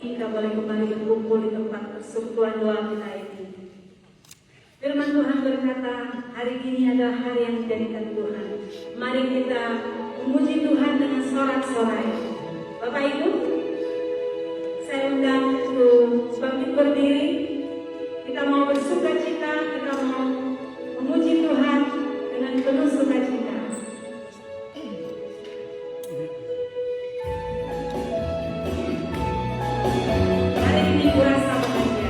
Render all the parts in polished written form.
Kita boleh kembali berkumpul di tempat persekutuan doa kita ini. Firman Tuhan berkata, hari ini adalah hari yang dijadikan Tuhan. Mari kita memuji Tuhan dengan sorak-sorai. Bapak Ibu, saya undang untuk bangkit berdiri. Kita mau bersuka cita, kita mau memuji Tuhan dengan penuh sukacita. Hari ini kurasa bahagia.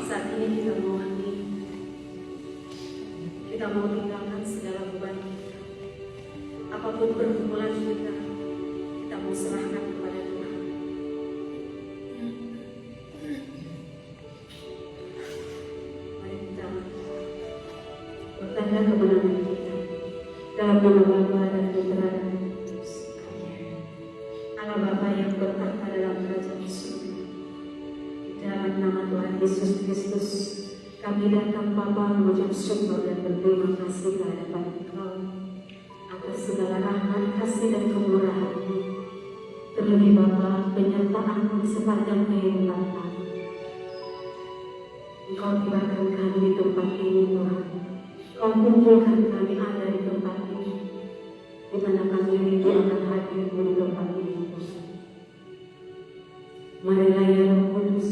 Saat ini kita mau tinggalkan segala beban kita. Apapun pergumulan kita mau serahkan kepada Tuhan. Mari kita bertanda kemenangan kita dalam nama Bapa dan Putra dan Roh Kudus. Allah Bapa yang bertahta dalam kerajaan surga. Dalam nama Tuhan Yesus Kristus, kami datang Bapa mengucap syukur dan berterima kasih ke hadapan Engkau atas segala rahmat, kasih dan kemurahan-Mu. Terlebih Bapa, penyertaan-Mu di sepanjang kehidupan kami. Engkau tibakan kami di tempat ini Tuhan. Engkau kumpulkan kami ada di tempat ini, di mana kami rindu akan hadir-Mu di tempat ini Tuhan. Marilah ya Roh Kudus,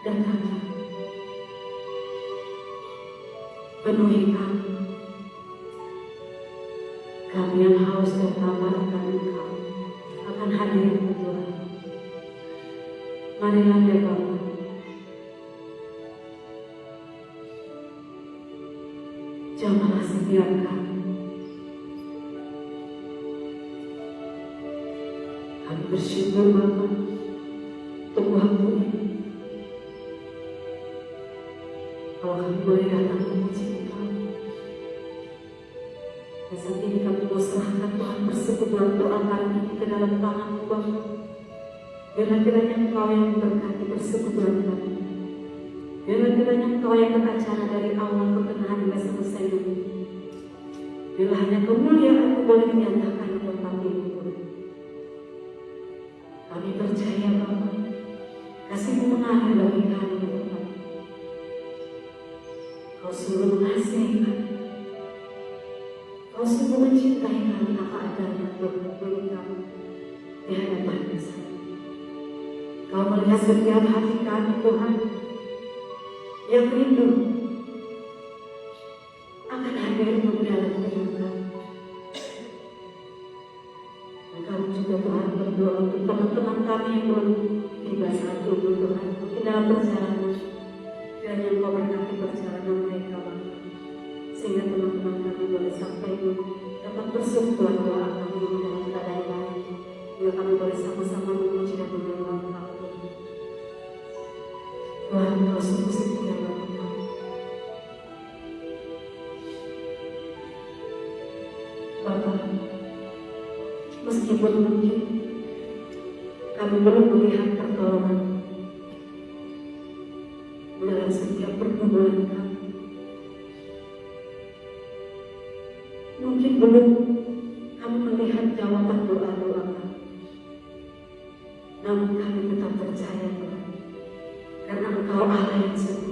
datanglah, penuhi kami. Kami yang haus dan lapar akan Engkau, akan hadir Tuhan. Marilah ya Bapa, jamalah setiap kami. Kami bersyukur Bapa untuk waktu ini. Kalau kami boleh datang memuji Engkau, dan saat ini kami mau serahkan Tuhan persekutuan doa kami ke dalam tangan-Mu Bapa. Biarlah kiranya Engkau yang memberkati persekutuan kami. Biarlah kiranya Engkau yang beracara dari awal pertengahan hingga selesai ini. Biarlah hanya kemuliaan-Mu boleh dinyatakan di tempat ini. Kami percaya Bapa, kasih-Mu mengalir bagi kami Bapa. Kau sungguh mengasihi kami. Kau sungguh mencintai kami apa adanya Tuhan bagi kami di hadapan-Mu. Kau melihat setiap hati kami Tuhan yang rindu akan hadir-Mu di dalam hidup kami. Dan kami juga Tuhan berdoa untuk teman-teman kami yang belum tiba saat ini Tuhan di dalam perjalanan. Kiranya Engkau berkati perjalanan mereka Bapa, sehingga teman-teman kami boleh sampai dapat bersekutuan doa kami di dalam keadaan baik, hingga kami boleh sama-sama memuji dan menyembah Engkau. Tuhan, Engkau sungguh setia bagi kami. Bapa, meskipun mungkin kami belum melihat pertolongan dalam setiap pergumulan kami, mungkin belum kami melihat jawaban doa-doa kami, namun kami tetap percaya Tuhan, karena Engkau Allah yang setia.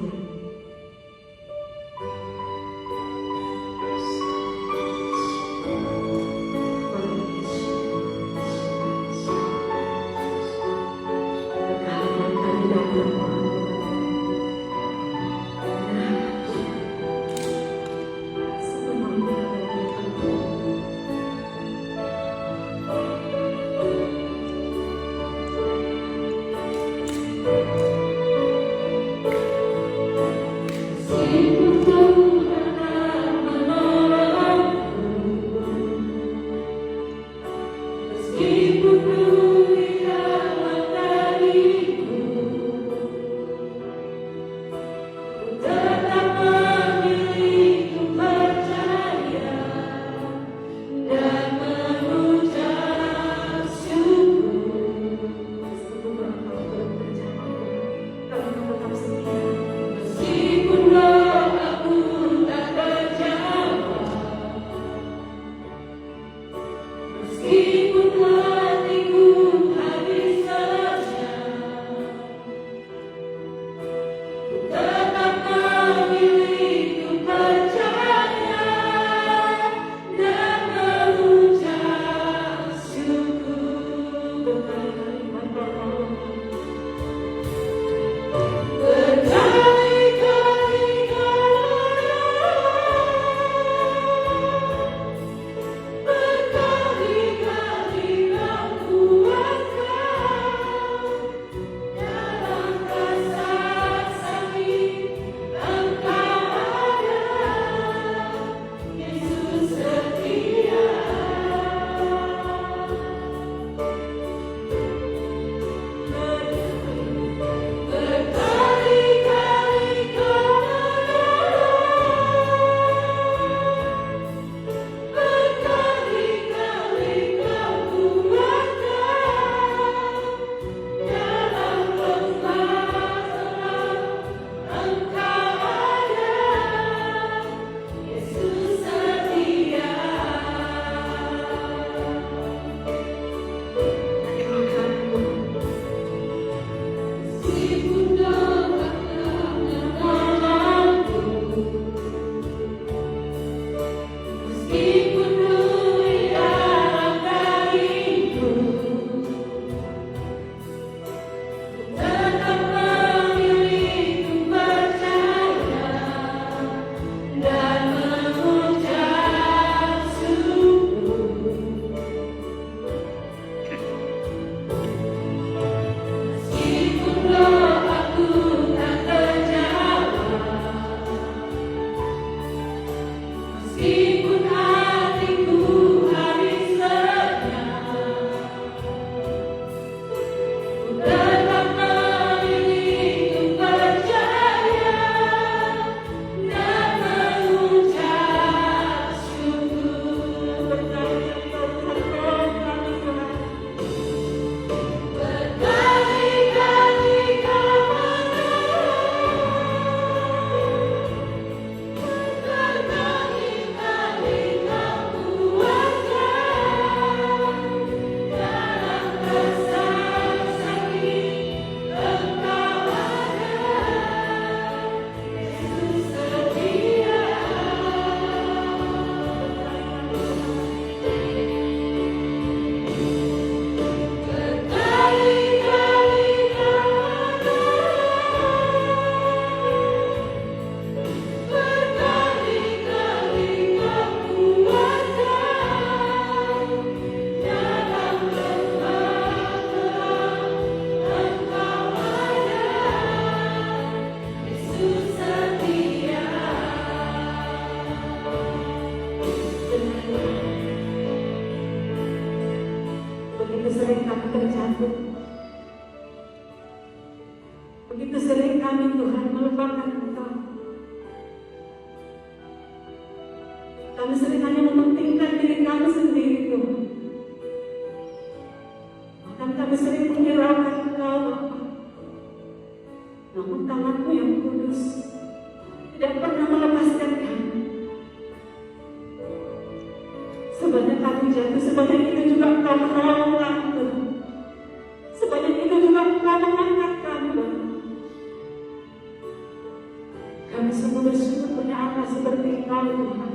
kami terjatuh. Begitu sering kami Tuhan melupakan Engkau. Kami sering hanya mementingkan diri kami sendiri Tuhan. Bahkan kami sering menghiraukan Engkau Bapa. Namun tangan-Mu yang kudus tidak pernah melepaskan kami. Sebanyak kami jatuh, sebanyak itu juga Engkau menolong kami Tuhan. Sebanyak itu juga Engkau mengangkat kami Bapa. Kami sungguh bersyukur punya Allah seperti Engkau Tuhan,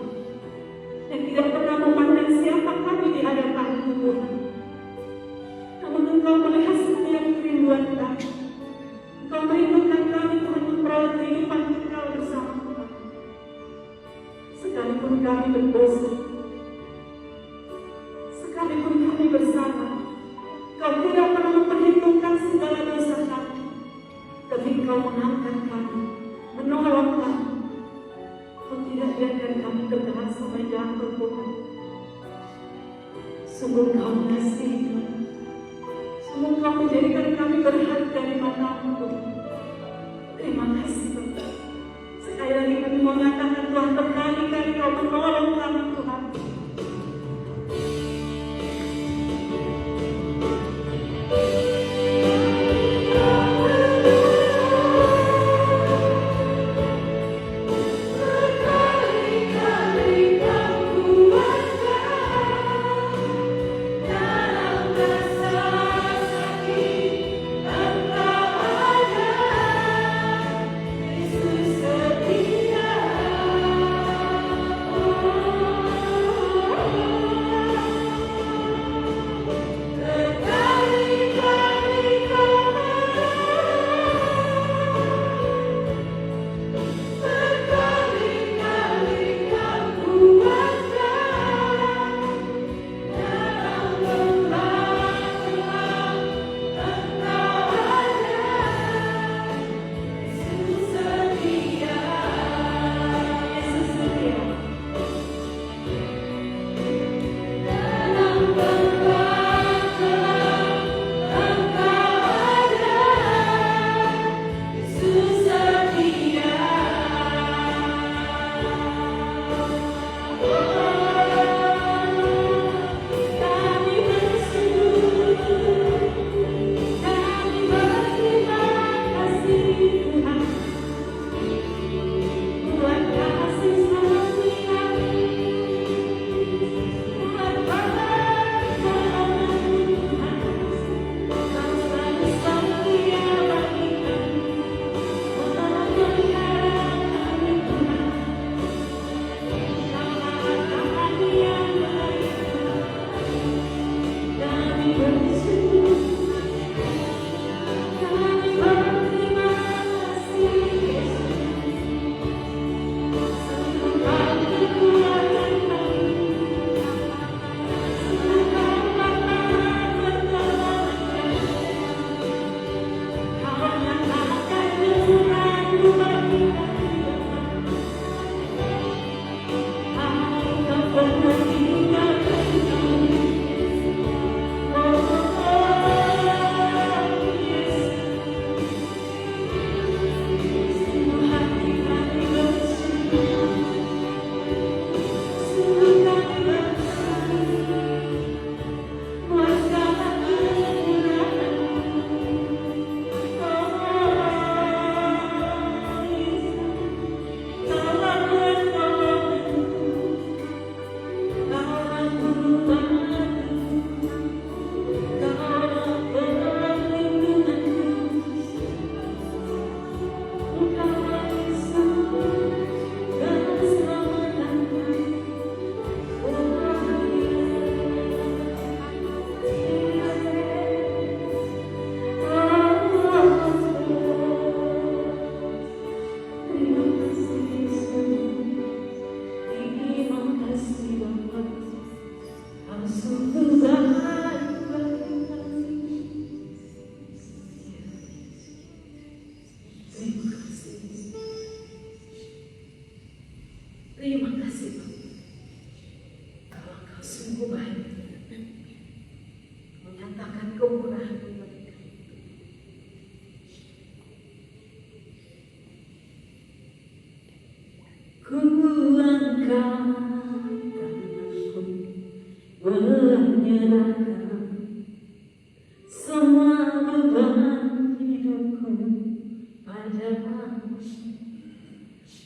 yang tidak pernah memandang siapa kami di hadapan-Mu Tuhan. Namun Engkau melihat setiap kerinduan kami. Engkau merindukan kami Tuhan memperoleh kehidupan Engkau bersama Tuhan. Sekalipun kami berdosa, sekalipun kami bersalah, Engkau tidak pernah memperhitungkan segala dosa kami. Tapi Engkau mengangkat kami, menolong kami. Kau tidak biarkan kami terberat sampai jatuh Tuhan. Sungguh Kau mengasihi Tuhan. Sungguh Kau menjadikan kami berharga di mata-Mu Tuhan. Terima kasih Tuhan. Sekali lagi kami mau nyatakan Tuhan, berkali-kali Kau menolong kami Tuhan.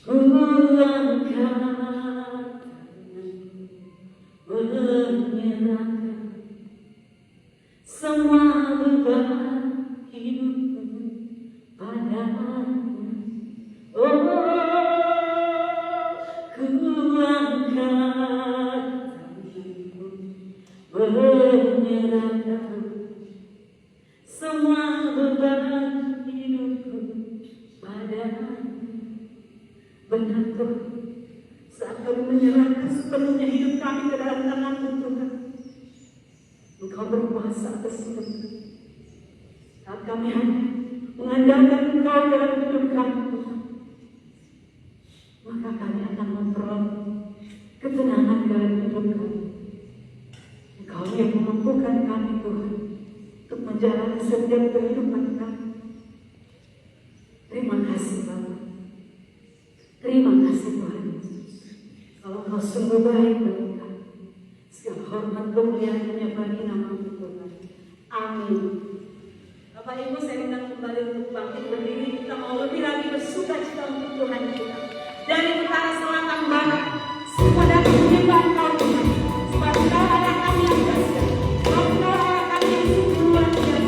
Ku angkat menyerahkan semua beban hidupku padamu. Oh, ku angkat menyerahkan semua beban hidupku padamu. Benar Tuhan, saat kami menyerahkan sepenuhnya hidup kami ke dalam tangan-Mu Tuhan, Engkau berkuasa atas hidup kami. Saat kami hanya mengandalkan Engkau dalam hidup kami Tuhan, maka kami akan memperoleh ketenangan dalam hidup kami. Engkau yang memampukan kami Tuhan untuk menjalani setiap kehidupan kami. Terima kasih Bapa. Terima kasih Tuhan Yesus. Kalau Engkau sungguh baik bagi kami, segala hormat kemuliaan hanya bagi nama-Mu Tuhan. Amin. Bapak Ibu, saya undang kembali untuk bangkit berdiri. Kita mau lebih lagi bersuka cita untuk Tuhan kita. Dari utara, selatan, barat, semua dapat menyembah Engkau Tuhan. Sebab Engkau adalah kami yang dahsyat. Sebab Engkau adalah kami yang sungguh luar biasa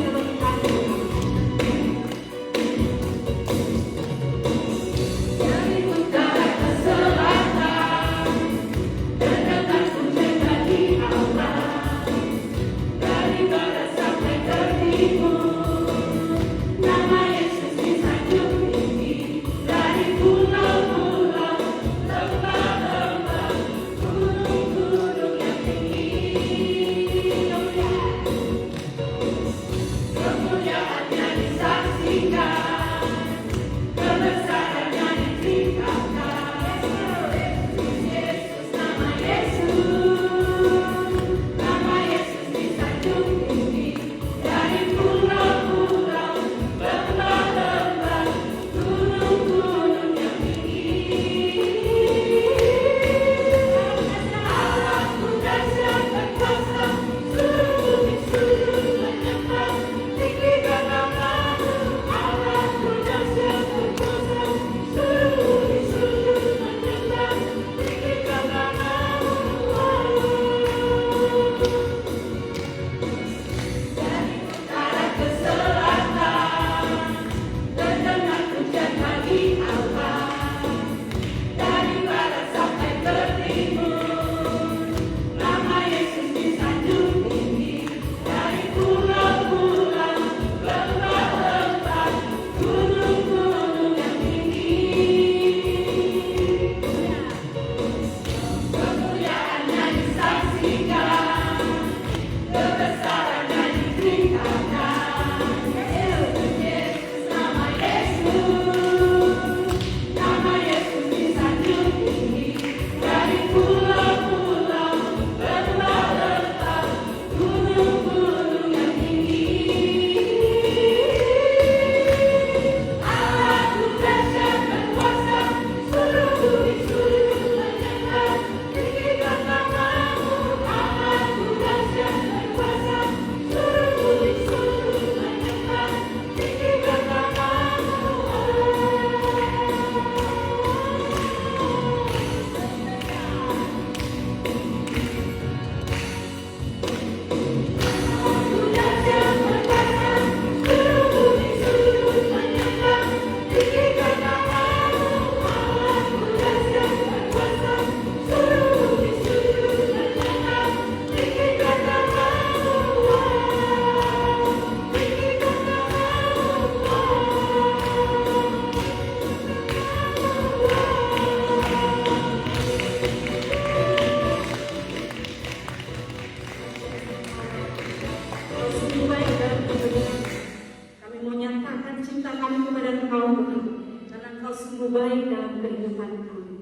bagi kami.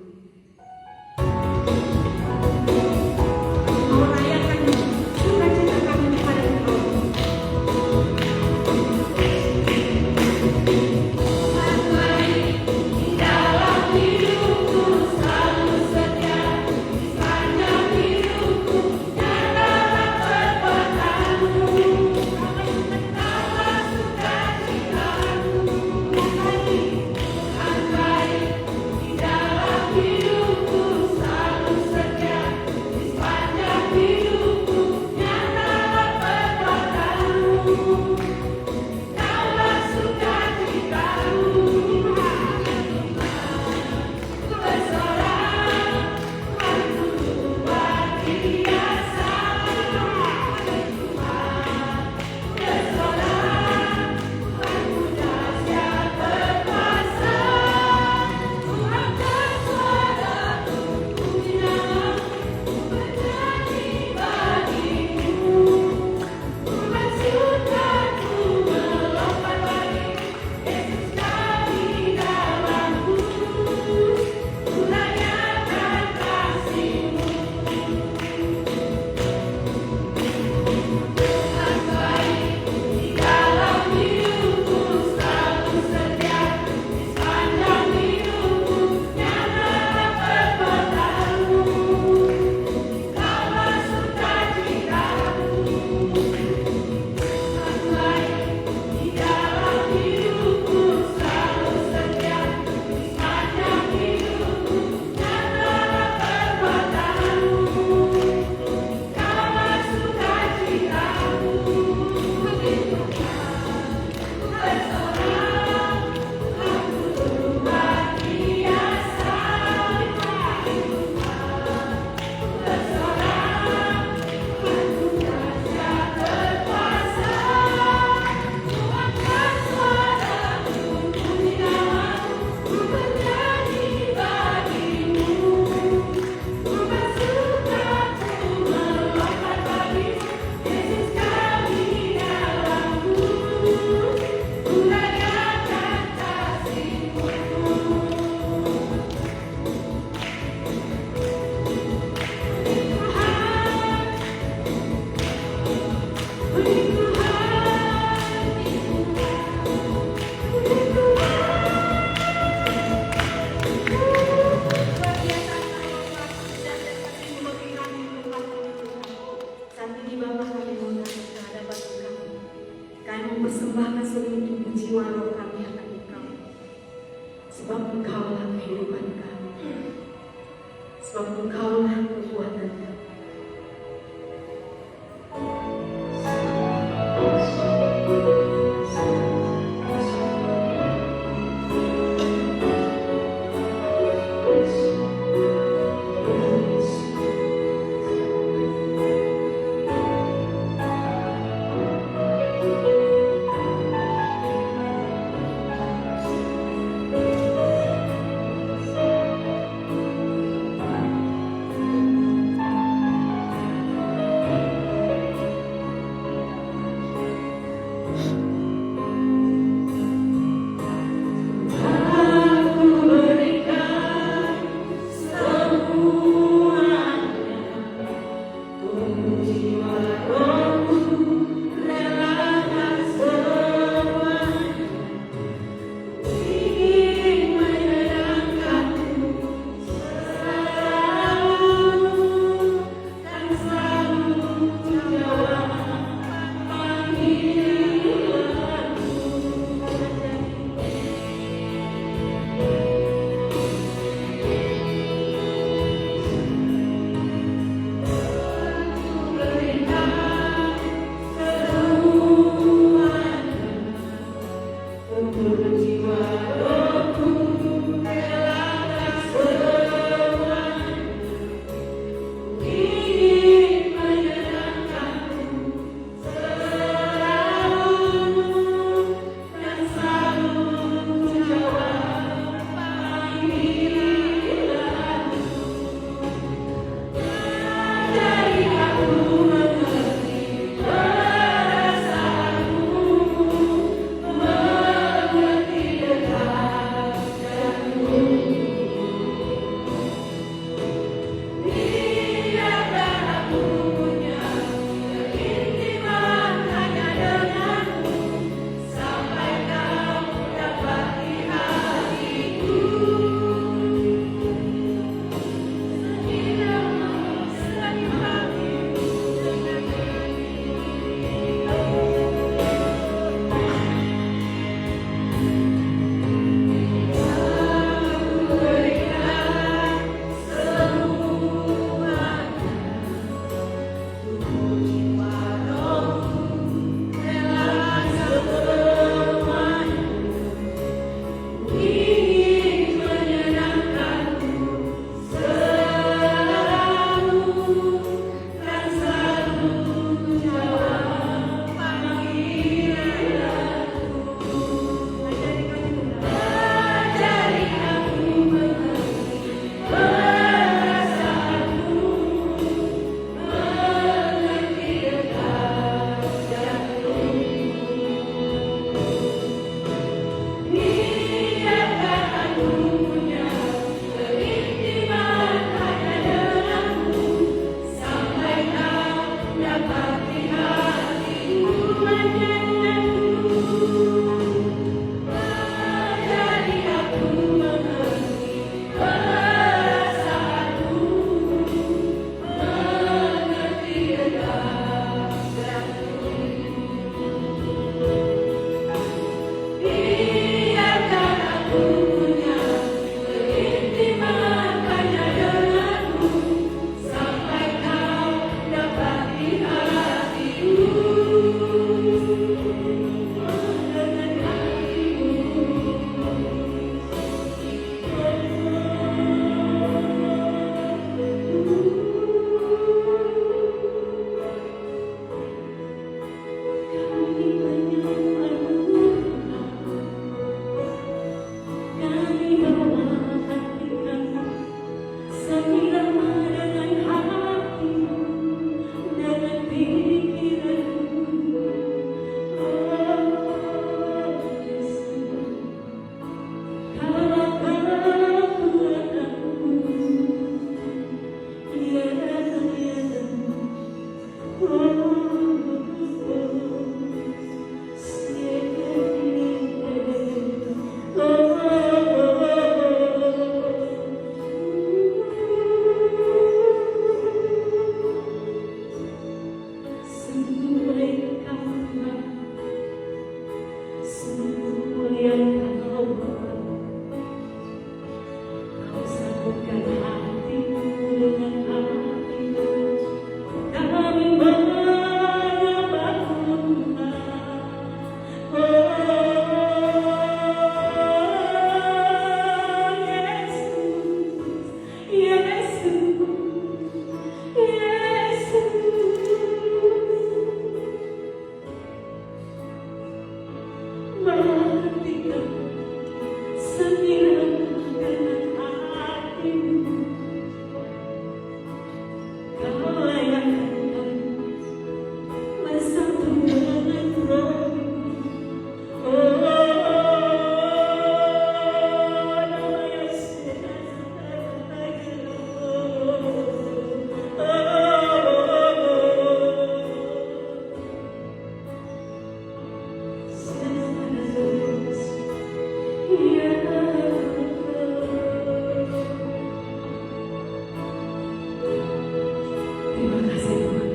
persembahkan seluruh jiwa roh kami akan Engkau. Sebab Engkaulah kehidupan kami. Sebab Engkaulah kekuatan kami. Terima kasih Tuhan.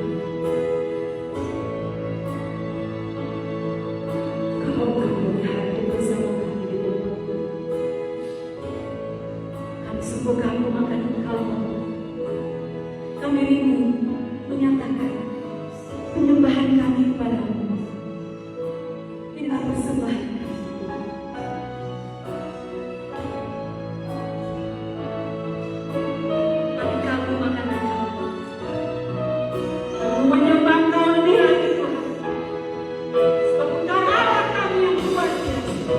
Kau kembali hadir bersama kami di dalam. Kami sungguh kagum akan Engkau. Kami rindu menyatakan penyembahan kami kepadamu. Minta persembahan. Kami kagum akan Engkau. Kami menyembah Engkau lebih lagi Tuhan. Sebab Engkau Allah kami yang luar biasa.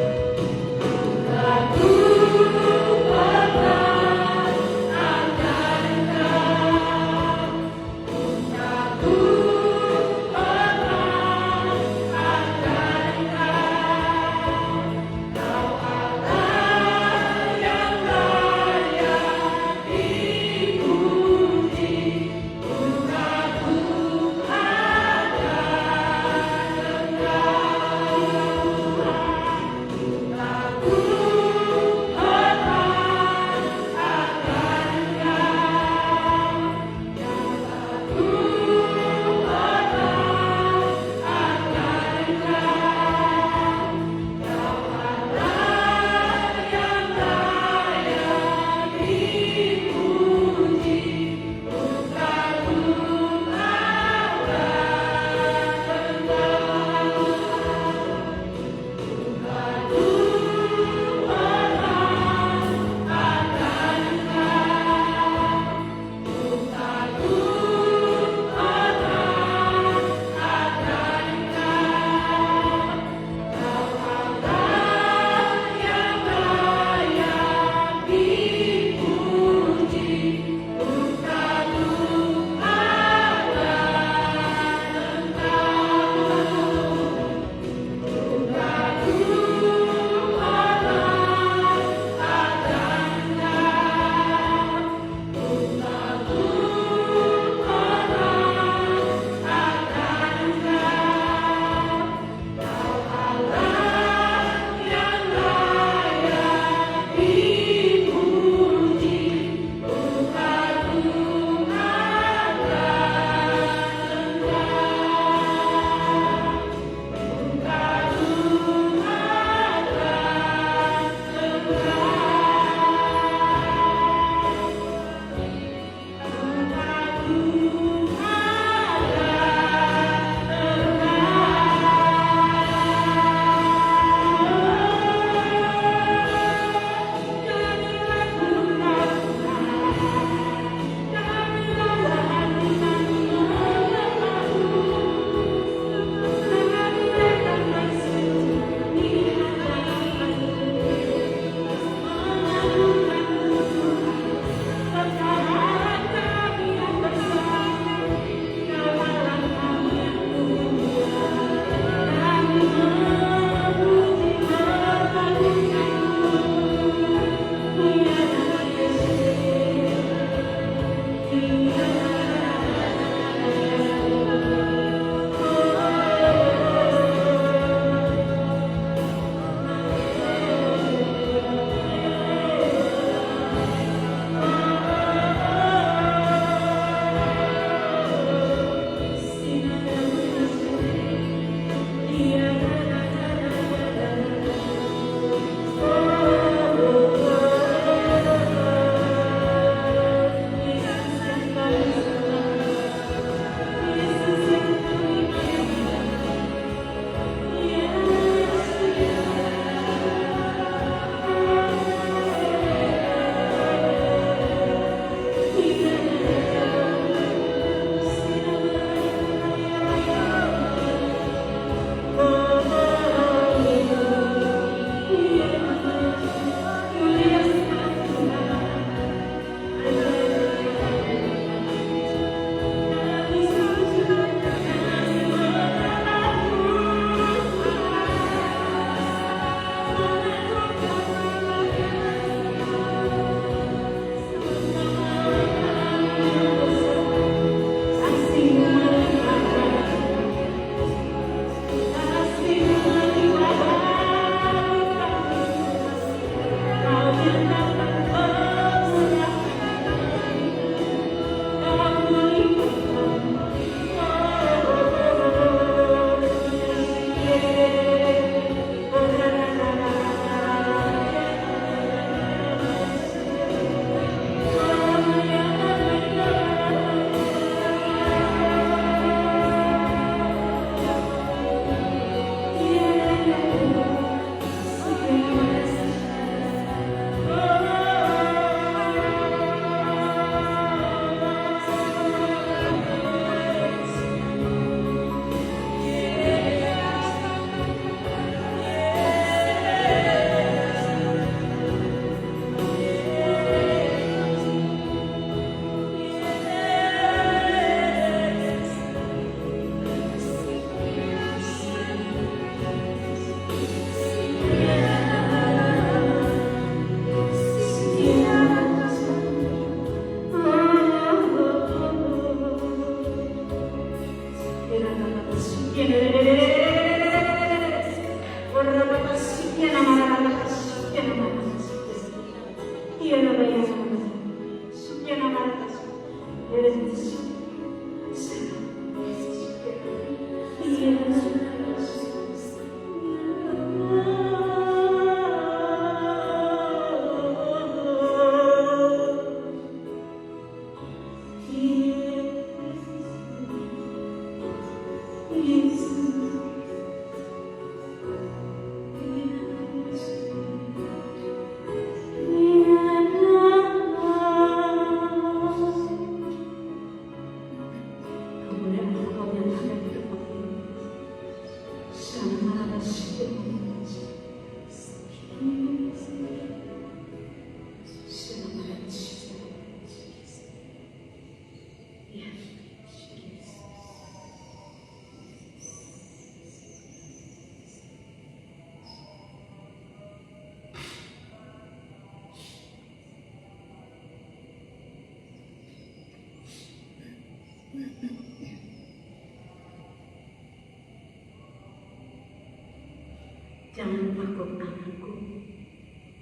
Jangan takut anakku,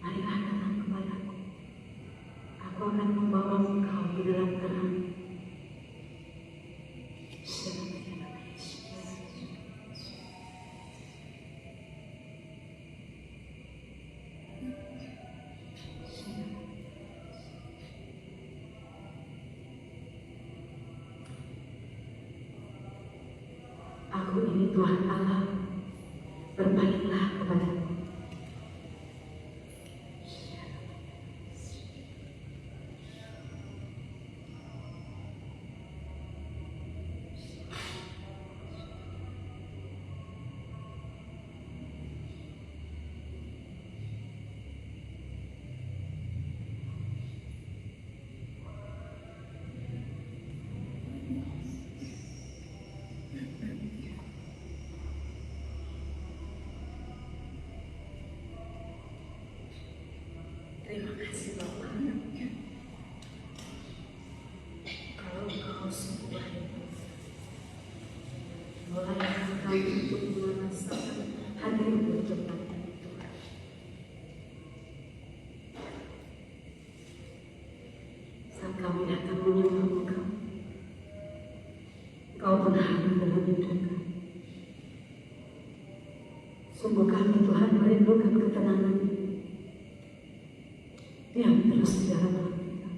marilah datang kepadaku. Aku akan membawa engkau ke dalam terang. Aku ini Tuhan Allah, berpalinglah kepadaku. Terima kasih Bapak. Kalau Engkau sungguh baik, mulai Engkau untuk merasakan hadir berjumpa Tuhan. Saat kami datang menyembah Engkau, Engkau pun hadir dalam hidup kami. Sungguh kami Tuhan merindukan ketenangan yang terus di dalam kita.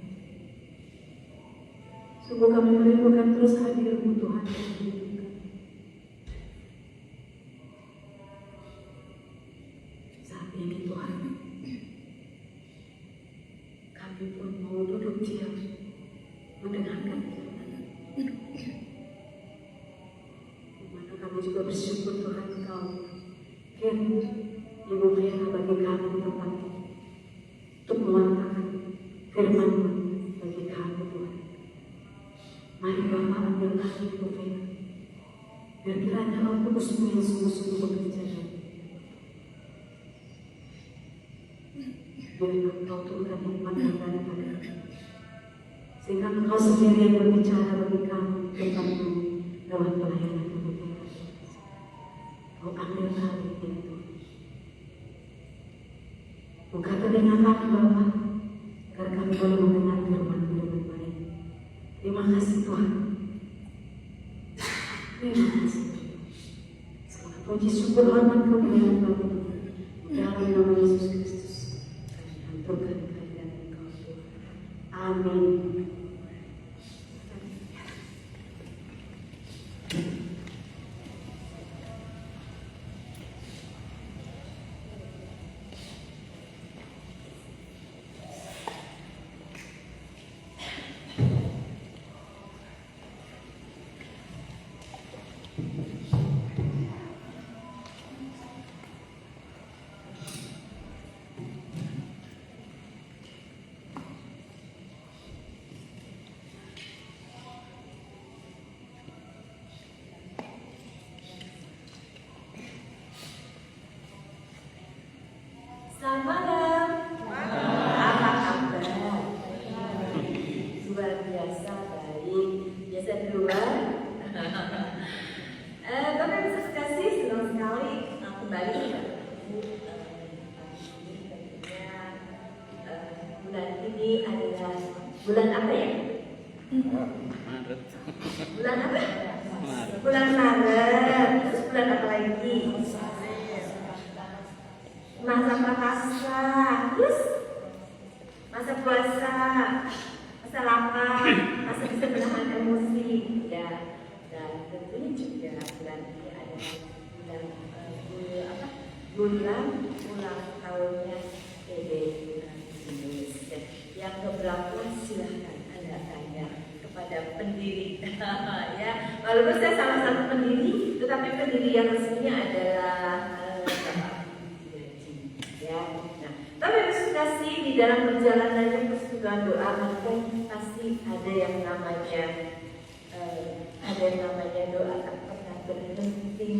Sungguh kami merindukan terus hadir-Mu Tuhan dalam hidup kami. Saat ini Tuhan, kami pun mau duduk diam mendengarkan firman. Dimana kami juga bersyukur Tuhan Engkau kirim Ibu Vera bagi kami tempat untuk mewartakan firman bagi kami Tuhan. Mari Bapa ambil lagi Ibu Vera, biar kiranya Roh Kudus-Mu yang sungguh-sungguh bekerja dalam biar Engkau turunkan hikmat yang daripada sehingga Engkau sendiri yang berbicara bagi kami tentang lewat pelayanan Ibu Vera. Kau ambil lagi itu. Buka telinga kami Bapa, agar kami boleh mendengar firman-Mu dengan baik. Terima kasih Tuhan. Terima kasih. Segala puji syukur hormat kemuliaan Bapa dalam nama Yesus Kristus. Kami haturkan kehadiran Engkau Tuhan. Amin. Selamat malam. Apa kabar? Luar biasa baik. Biasa di luar. Bapak Ibu sekalian, senang sekali kembali apa ya? Maret. Bulan apa? Maret. Bulan Maret. Terus bulan apa lagi? Masa prakarsa. Terus masa puasa, masa lapar, masa bisa menahan emosi. Ya, dan tentunya juga bulan ini adalah bulan ulang tahunnya PBB Indonesia. Yang keberapa silahkan Anda tanya kepada pendiri. Ya, walaupun saya salah satu pendiri, tetapi pendiri yang resminya adalah Bapak Haji. Ya, nah, tapi kasih di dalam perjalanannya persekutuan doa, maka pasti ada yang namanya doa tak pernah berhenti.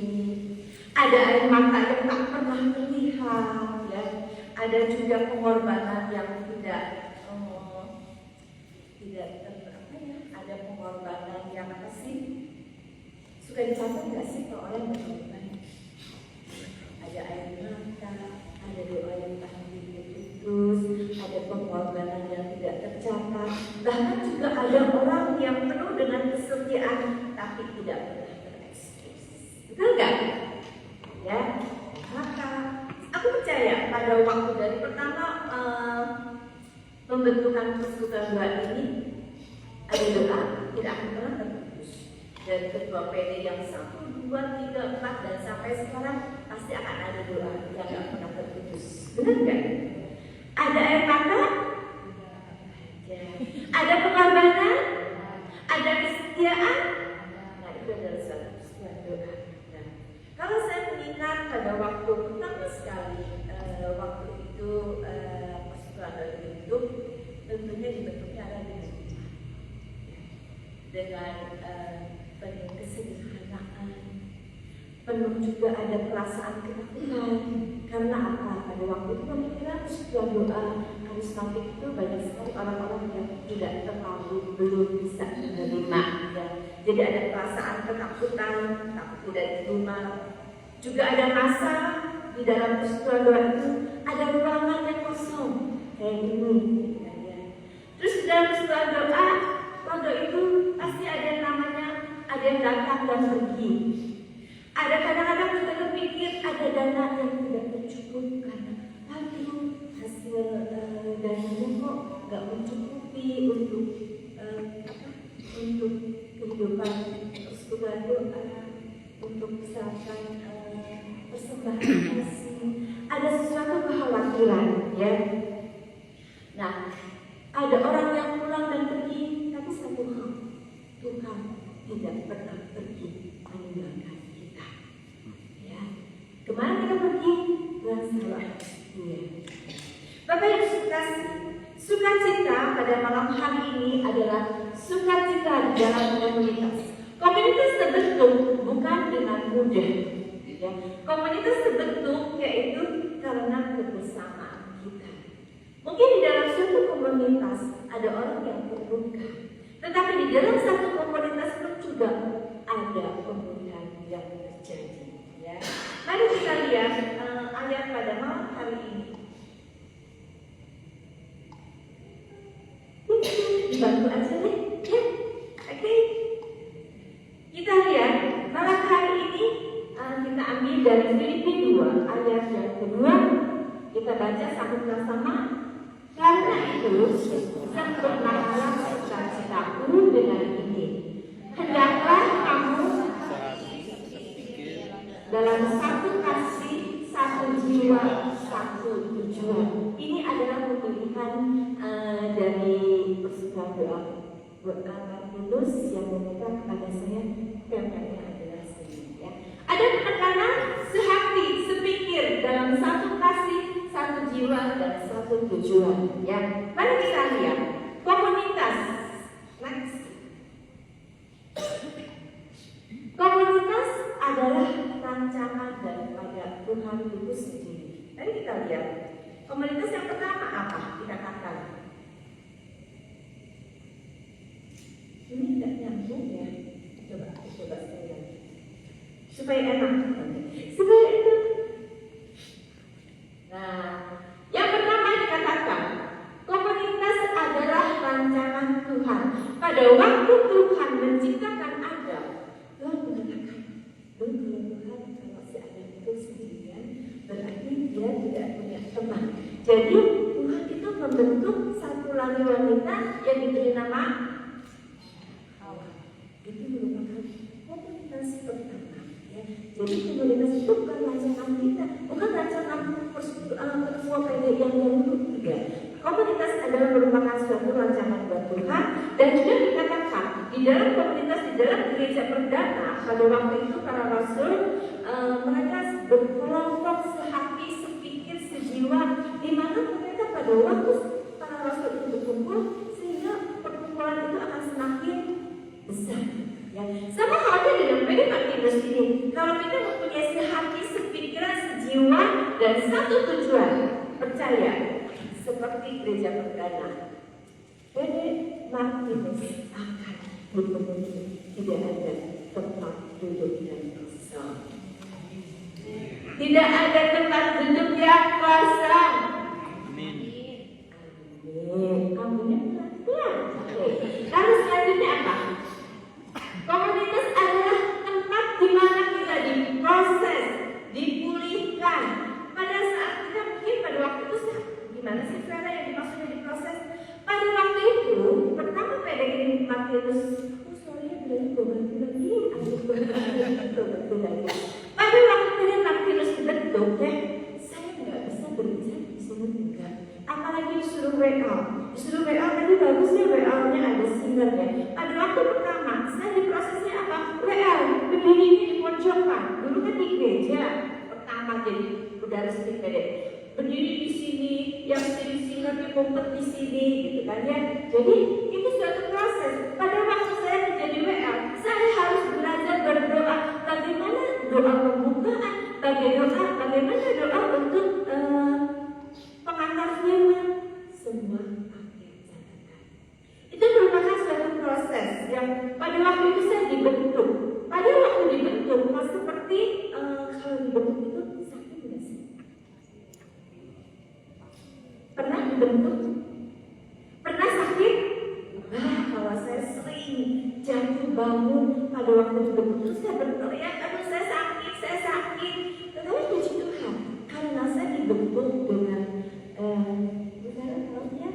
Ada air mata yang tak pernah terlihat, ya. Ada juga pengorbanan yang tidak ada pengorbanan yang apa sih? Suka dicatat nggak sih kalau orang berkorban? Ada air mata, ada doa yang tak putus, ada pengorbanan yang tidak tercatat. Bahkan juga ada orang yang penuh dengan kesetiaan tapi tidak pernah terekspos. Betul nggak? Ya, maka aku percaya pada waktu dari pertama pembentukan persekutuan doa ini ada doa tidak akan pernah terputus. Dari ketua PD yang 1, 2, 3, 4 dan sampai sekarang pasti akan ada doa yang tidak pernah terputus. Benar nggak? Ada air mata, ada pengorbanan, ada kesetiaan. Nah, itu adalah suatu persekutuan doa. Kalau saya mengingat pada waktu pertama sekali, waktu itu persekutuan doa dibentuk, tentunya dibentuknya adalah dengan penuh kesederhanaan, penuh juga ada perasaan ketakutan. Karena apa? Pada waktu itu pemikiran persekutuan doa karismatik itu banyak sekali orang-orang yang tidak terlalu belum bisa menerima. Ya. Jadi ada perasaan ketakutan, takut tidak diterima. Juga ada masa di dalam persekutuan doa itu ada ruangan yang kosong kayak gini. Ya. Terus di dalam persekutuan doa, waktu itu pasti ada yang namanya ada yang datang dan pergi. Ada kadang-kadang kita terpikir ada dana yang tidak tercukupkan. Aduh, hasil dananya kok nggak mencukupi untuk kehidupan persekutuan doa, untuk misalkan persembahan kasih. Ada sesuatu kekhawatiran, ya. Nah, ada orang yang pulang dan pergi, tapi satu hal, Tuhan tidak pernah pergi meninggalkan kita. Ya, kemana kita pergi? Tuhan selalu ada setia. Bapak Ibu kasih, sukacita pada malam hari ini adalah sukacita di dalam komunitas. Komunitas terbentuk bukan dengan mudah. Ya, komunitas terbentuk yaitu karena kebersamaan kita. Mungkin di dalam suatu komunitas ada orang yang terluka, tetapi di dalam satu komunitas pun juga ada pemulihan yang terjadi. Ya, mari kita lihat ayat pada malam hari ini. Dibantu aja deh, ya, oke. Kita lihat malam hari ini kita ambil dari Filipi 2 ayat yang kedua. Kita baca sama-sama. Karena itu, sempurnakanlah sukacitaku dengan ini. Hendaklah kamu dalam satu kasih, satu jiwa, satu tujuan. Ini adalah pemilihan dari persekutuan doa buat anak lulus yang meminta kepada saya gambarnya adalah sini. Ya. Ada penekanan sehati, sepikir dalam satu kasih, satu jiwa dan satu tujuan. Ya, mari kita lihat komunitas. Next. Komunitas adalah rancangan daripada Tuhan itu sendiri. Mari kita lihat komunitas yang pertama apa dikatakan. Ini tidak nyambung ya. Coba sekali lagi supaya enak. Supaya enak. Nah, yang pertama dikatakan komunitas adalah rancangan Tuhan. dia tidak punya teman. Jadi Tuhan itu membentuk satu lagi wanita yang diberi nama Hawa. Itu merupakan komunitas pertama. Ya. Jadi komunitas itu bukan rancangan kita, bukan rancangan ketua PDI yang dulu, tidak. Komunitas adalah merupakan suatu rancangan buat Tuhan, dan juga dikatakan di dalam komunitas, di dalam gereja perdana pada waktu itu para rasul mereka berkelompok sehati, sepikir, sejiwa, di mana mereka pada waktu para rasul itu berkumpul sehingga perkumpulan itu akan semakin besar. Ya. Sama halnya dengan PD Martinus ini, kalau kita mempunyai sehati, sepikiran, sejiwa, dan satu tujuan, percaya seperti gereja perdana, PD Martinus akan berpenuh, tidak ada tempat duduk yang kosong. Tidak ada tempat duduk yang kosong. Amin. Amin. Aminnya pelan-pelan. Lalu selanjutnya apa? Komunitas adalah tempat di mana kita diproses, dipulihkan. Pada saat kita mungkin pada waktu itu gimana sih Vera yang dimaksudnya diproses? Pada waktu itu pertama PDI Martinus, pada waktu PDI Martinus dibentuk, ya, saya nggak bisa berbicara di sini enggak. Apalagi disuruh WA tadi bagusnya WA-nya ada singernya. Pada waktu pertama saya diprosesnya apa? WA berdiri di pojokan. Dulu kan di gereja pertama jadi udah resmi PDI. Berdiri di sini, yang sini singernya ngumpet di sini, gitu kan ya. Jadi itu suatu proses. Pada waktu saya menjadi WA, saya harus belajar berdoa. Bagaimana doa pembukaan, bagaimana doa untuk pengantar firman, semua pakai catatan. Itu merupakan suatu proses yang pada waktu itu saya dibentuk. Pada waktu dibentuk, seperti kalau dibentuk itu sakit nggak sih? Pernah dibentuk? Pernah sakit? Kalau saya sering jatuh bangun pada waktu dibentuk itu saya berteriak, aduh saya sakit. Tetapi puji Tuhan, karena saya dibentuk dengan Saudara tahu ya,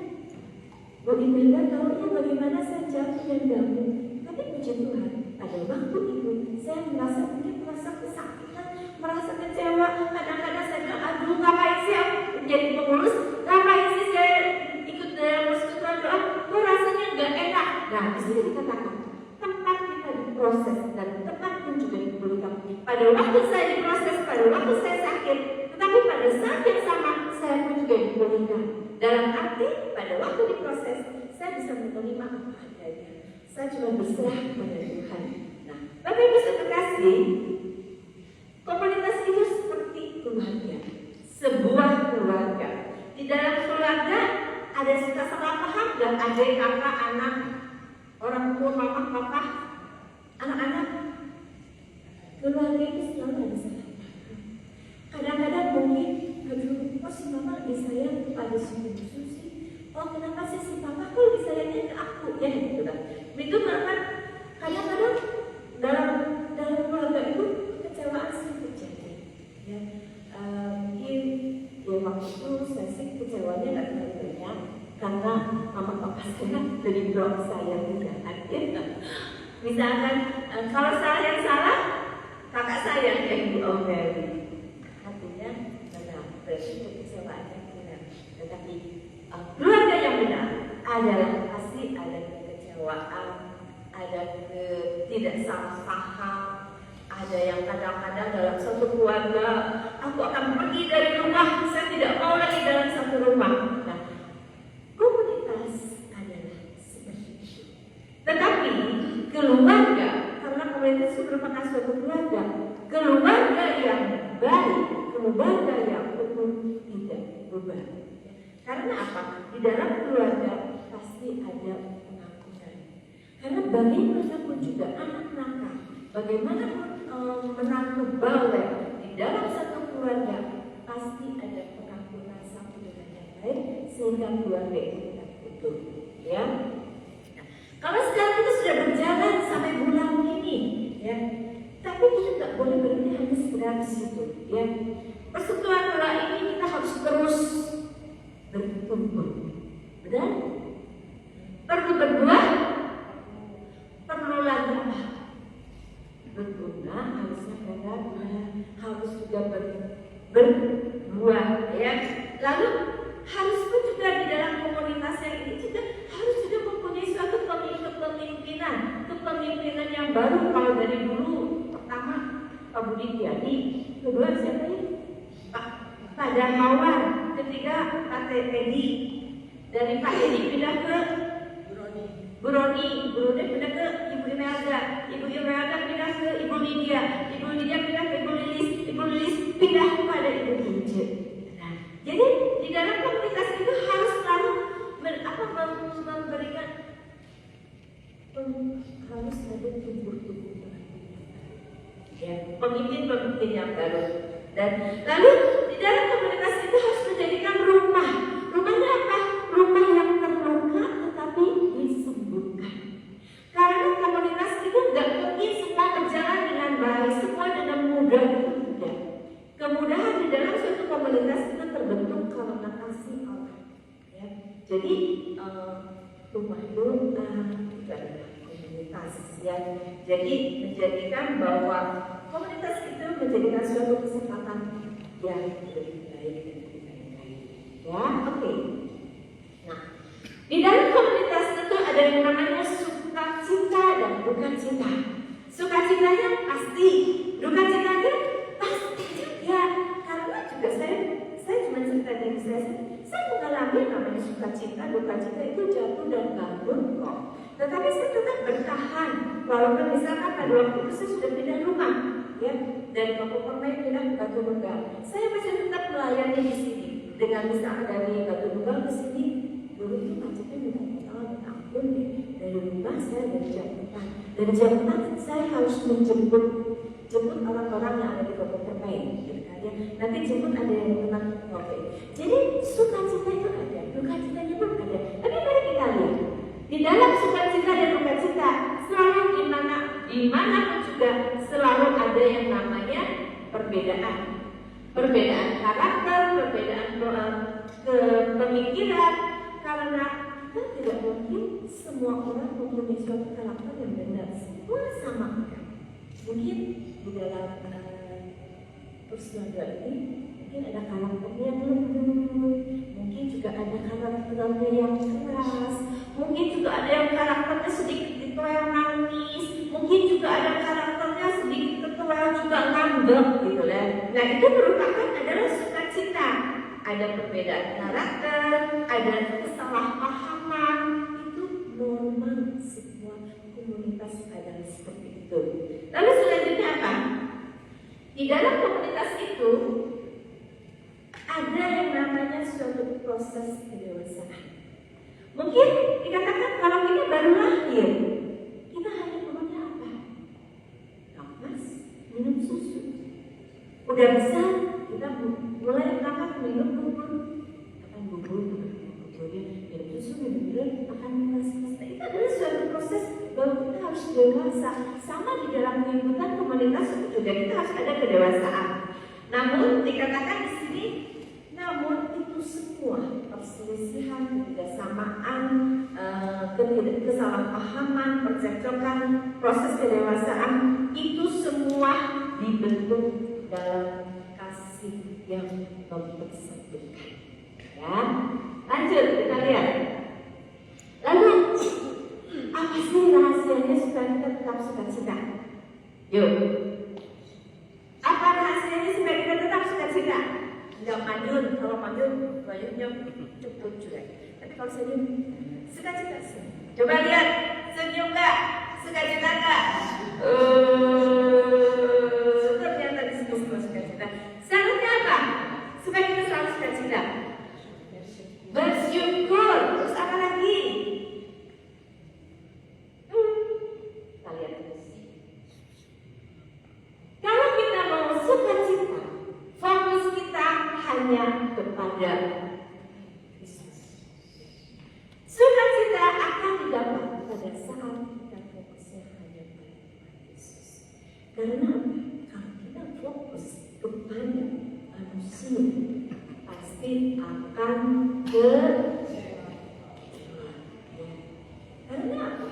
Bu Imelda tahu ya bagaimana saya jatuh dan bangun. Tapi puji Tuhan, pada waktu itu saya merasa kesakitan, merasa kecewa. Kadang-kadang saya bilang, aduh ngapain sih aku menjadi pengurus, ngapain sih saya ikut dalam persekutuan doa, kok rasanya nggak enak. Nah, di sini dikatakan tempat kita diproses dan tempat pun juga dipulihkan. Pada waktu saya diproses, pada waktu saya sakit, tetapi pada saat yang sama saya pun juga dipulihkan. Dalam arti pada waktu diproses saya bisa menerima apa adanya. Saya cuma berserah kepada Tuhan. Nah, Bapak Ibu terkasih, komunitas itu seperti keluarga, sebuah keluarga. Di dalam keluarga ada suka salah paham dan adik, kakak, anak, orang tua, mama, papa, anak-anak. Keluarga itu selalu ada salah paham. Kadang-kadang mungkin, aduh, kok si mama lebih sayang kepada Susi? Oh, kenapa sih si papa kok lebih sayangnya ke aku? Ya, gitu kan. Itu karena kadang-kadang dalam keluarga itu kekecewaan sih terjadi. Ya, mungkin ya waktu itu saya sih kecewanya nggak terlalu banyak karena mama papa saya dari blok saya tidak hadir. Misalkan kalau saya yang salah, kakak saya yang diomeli. Artinya benar, berarti kekecewaannya benar. Tetapi keluarga yang benar adalah pasti ada kekecewaan, ada tidak salah paham, ada yang kadang-kadang dalam satu keluarga, aku akan pergi dari rumah, saya tidak mau lagi dalam satu rumah. Nah, komunitas adalah seperti itu. Tetapi keluarga, karena komunitas itu merupakan suatu keluarga yang baik, keluarga yang utuh, tidak berubah. Karena apa? Di dalam keluarga pasti ada pengampunan. Karena bagaimanapun juga anak nakal, bagaimanapun menantu bawel, di dalam satu keluarga pasti ada pengampunan satu dengan yang lain sehingga keluarga itu tidak utuh. Ya. Nah, kalau sekarang kita sudah berjalan sampai bulan ini, ya, tapi kita tidak boleh berhenti hanya sekedar di situ. Ya. Persekutuan doa ini kita Lalu harus pun juga di dalam komunitas yang ini juga harus juga mempunyai suatu kepemimpinan yang baru. Kalau dari dulu pertama Pak Budi Tiadi, kedua siapa ya? Pak Darmawan, ketiga Pak Teddy, dari Pak Teddy pindah ke Bu Roni pindah ke Ibu Imelda, Ibu Imelda pindah ke Ibu Lydia pindah ke Ibu Lilis pindah kepada Ibu Punce. Nah, jadi di dalam komunitas itu harus selalu memberikan harus ada tubuh-tubuh ya, pemimpin yang baru. Dan lalu di dalam komunitas itu harus menjadikan rumahnya apa? Rumah yang terluka tetapi disembuhkan. Karena komunitas itu nggak mungkin semua berjalan dengan baik, semua dengan mudah, itu tidak. Kemudahan di dalam suatu komunitas itu terbentuk karena kasih Allah. Ya. Jadi rumah doa itu adalah komunitas. Ya. Jadi menjadikan bahwa komunitas itu menjadikan suatu kesempatan yang lebih baik dan lebih baik. Ya, oke. Nah, di dalam komunitas itu ada yang namanya sukacita dan duka cita. Sukacitanya pasti, duka citanya pasti juga. Karena juga saya cuma cerita dari saya mengalami namanya sukacita, duka cita itu jatuh dan bangun kok. Tetapi saya tetap bertahan. Walaupun misalkan pada waktu itu saya sudah pindah rumah, ya, dari Batu Permai pindah ke Batu Nunggal, saya masih tetap melayani di sini. Dengan misalkan dari Batu Nunggal ke sini, dulu itu macetnya minta ampun deh. Dari rumah saya dari jam 4. Dari jam 4 saya harus menjemput orang-orang yang ada di Batu Permai, gitu kan ya. Nanti jemput ada yang memang oke. Jadi sukacita itu ada, duka citanya pun ada. Tapi mari kita lihat. Di dalam sukacita dan duka cita selalu dimanapun juga selalu ada yang namanya perbedaan karakter, perbedaan pemikiran. Karena kan tidak mungkin semua orang mempunyai suatu karakter yang benar, semua sama. Mungkin di dalam peristiwa ini mungkin ada karakternya yang lembut, mungkin juga ada karakternya yang keras, mungkin juga ada yang karakternya sedikit ditoel nangis, mungkin juga ada karakternya sedikit ditoel juga ngambek gitu lah. Nah itu merupakan adalah sukacita. Ada perbedaan karakter, ada kesalahpahaman, itu normal, sebuah komunitas adalah seperti itu. Lalu selanjutnya apa? Di dalam komunitas itu ada yang namanya suatu proses kedewasaan. Mungkin dikatakan kalau kita baru lahir, kita hanya perlunya apa? Nafas, minum susu. Udah besar, kita mulai makan, minum bubur, makan buburnya, minum susu, makan nasi. Itu adalah suatu proses bahwa kita harus dewasa. Sama di dalam kehidupan komunitas itu juga kita harus ada kedewasaan. Namun dikatakan di sini, namun itu semua perselisihan, ketidaksamaan, kesalahpahaman, percekcokan, proses kedewasaan itu semua dibentuk dalam kasih yang mempersatukan. Ya, lanjut kita lihat. Lalu apa sih rahasianya supaya kita tetap sukacita? Yuk, apa rahasianya supaya kita tetap sukacita? Enggak madun, kalau madun bayarnya cukup juga. Tapi kalau senyum, sukacita sih. Coba lihat, senyum nggak? Sukacita nggak? Ternyata di situ semua sukacita. Syaratnya apa? Supaya kita selalu sukacita. Bersyukur. Terus apa lagi? Kita lihat terus. Kalau kita mau sukacita, fokus kita hanya kepada Kristus. Sukacita akan didapat pada saat kita fokusnya hanya pada Kristus. Karena kalau kita fokus kepada manusia, pasti akan karena apa?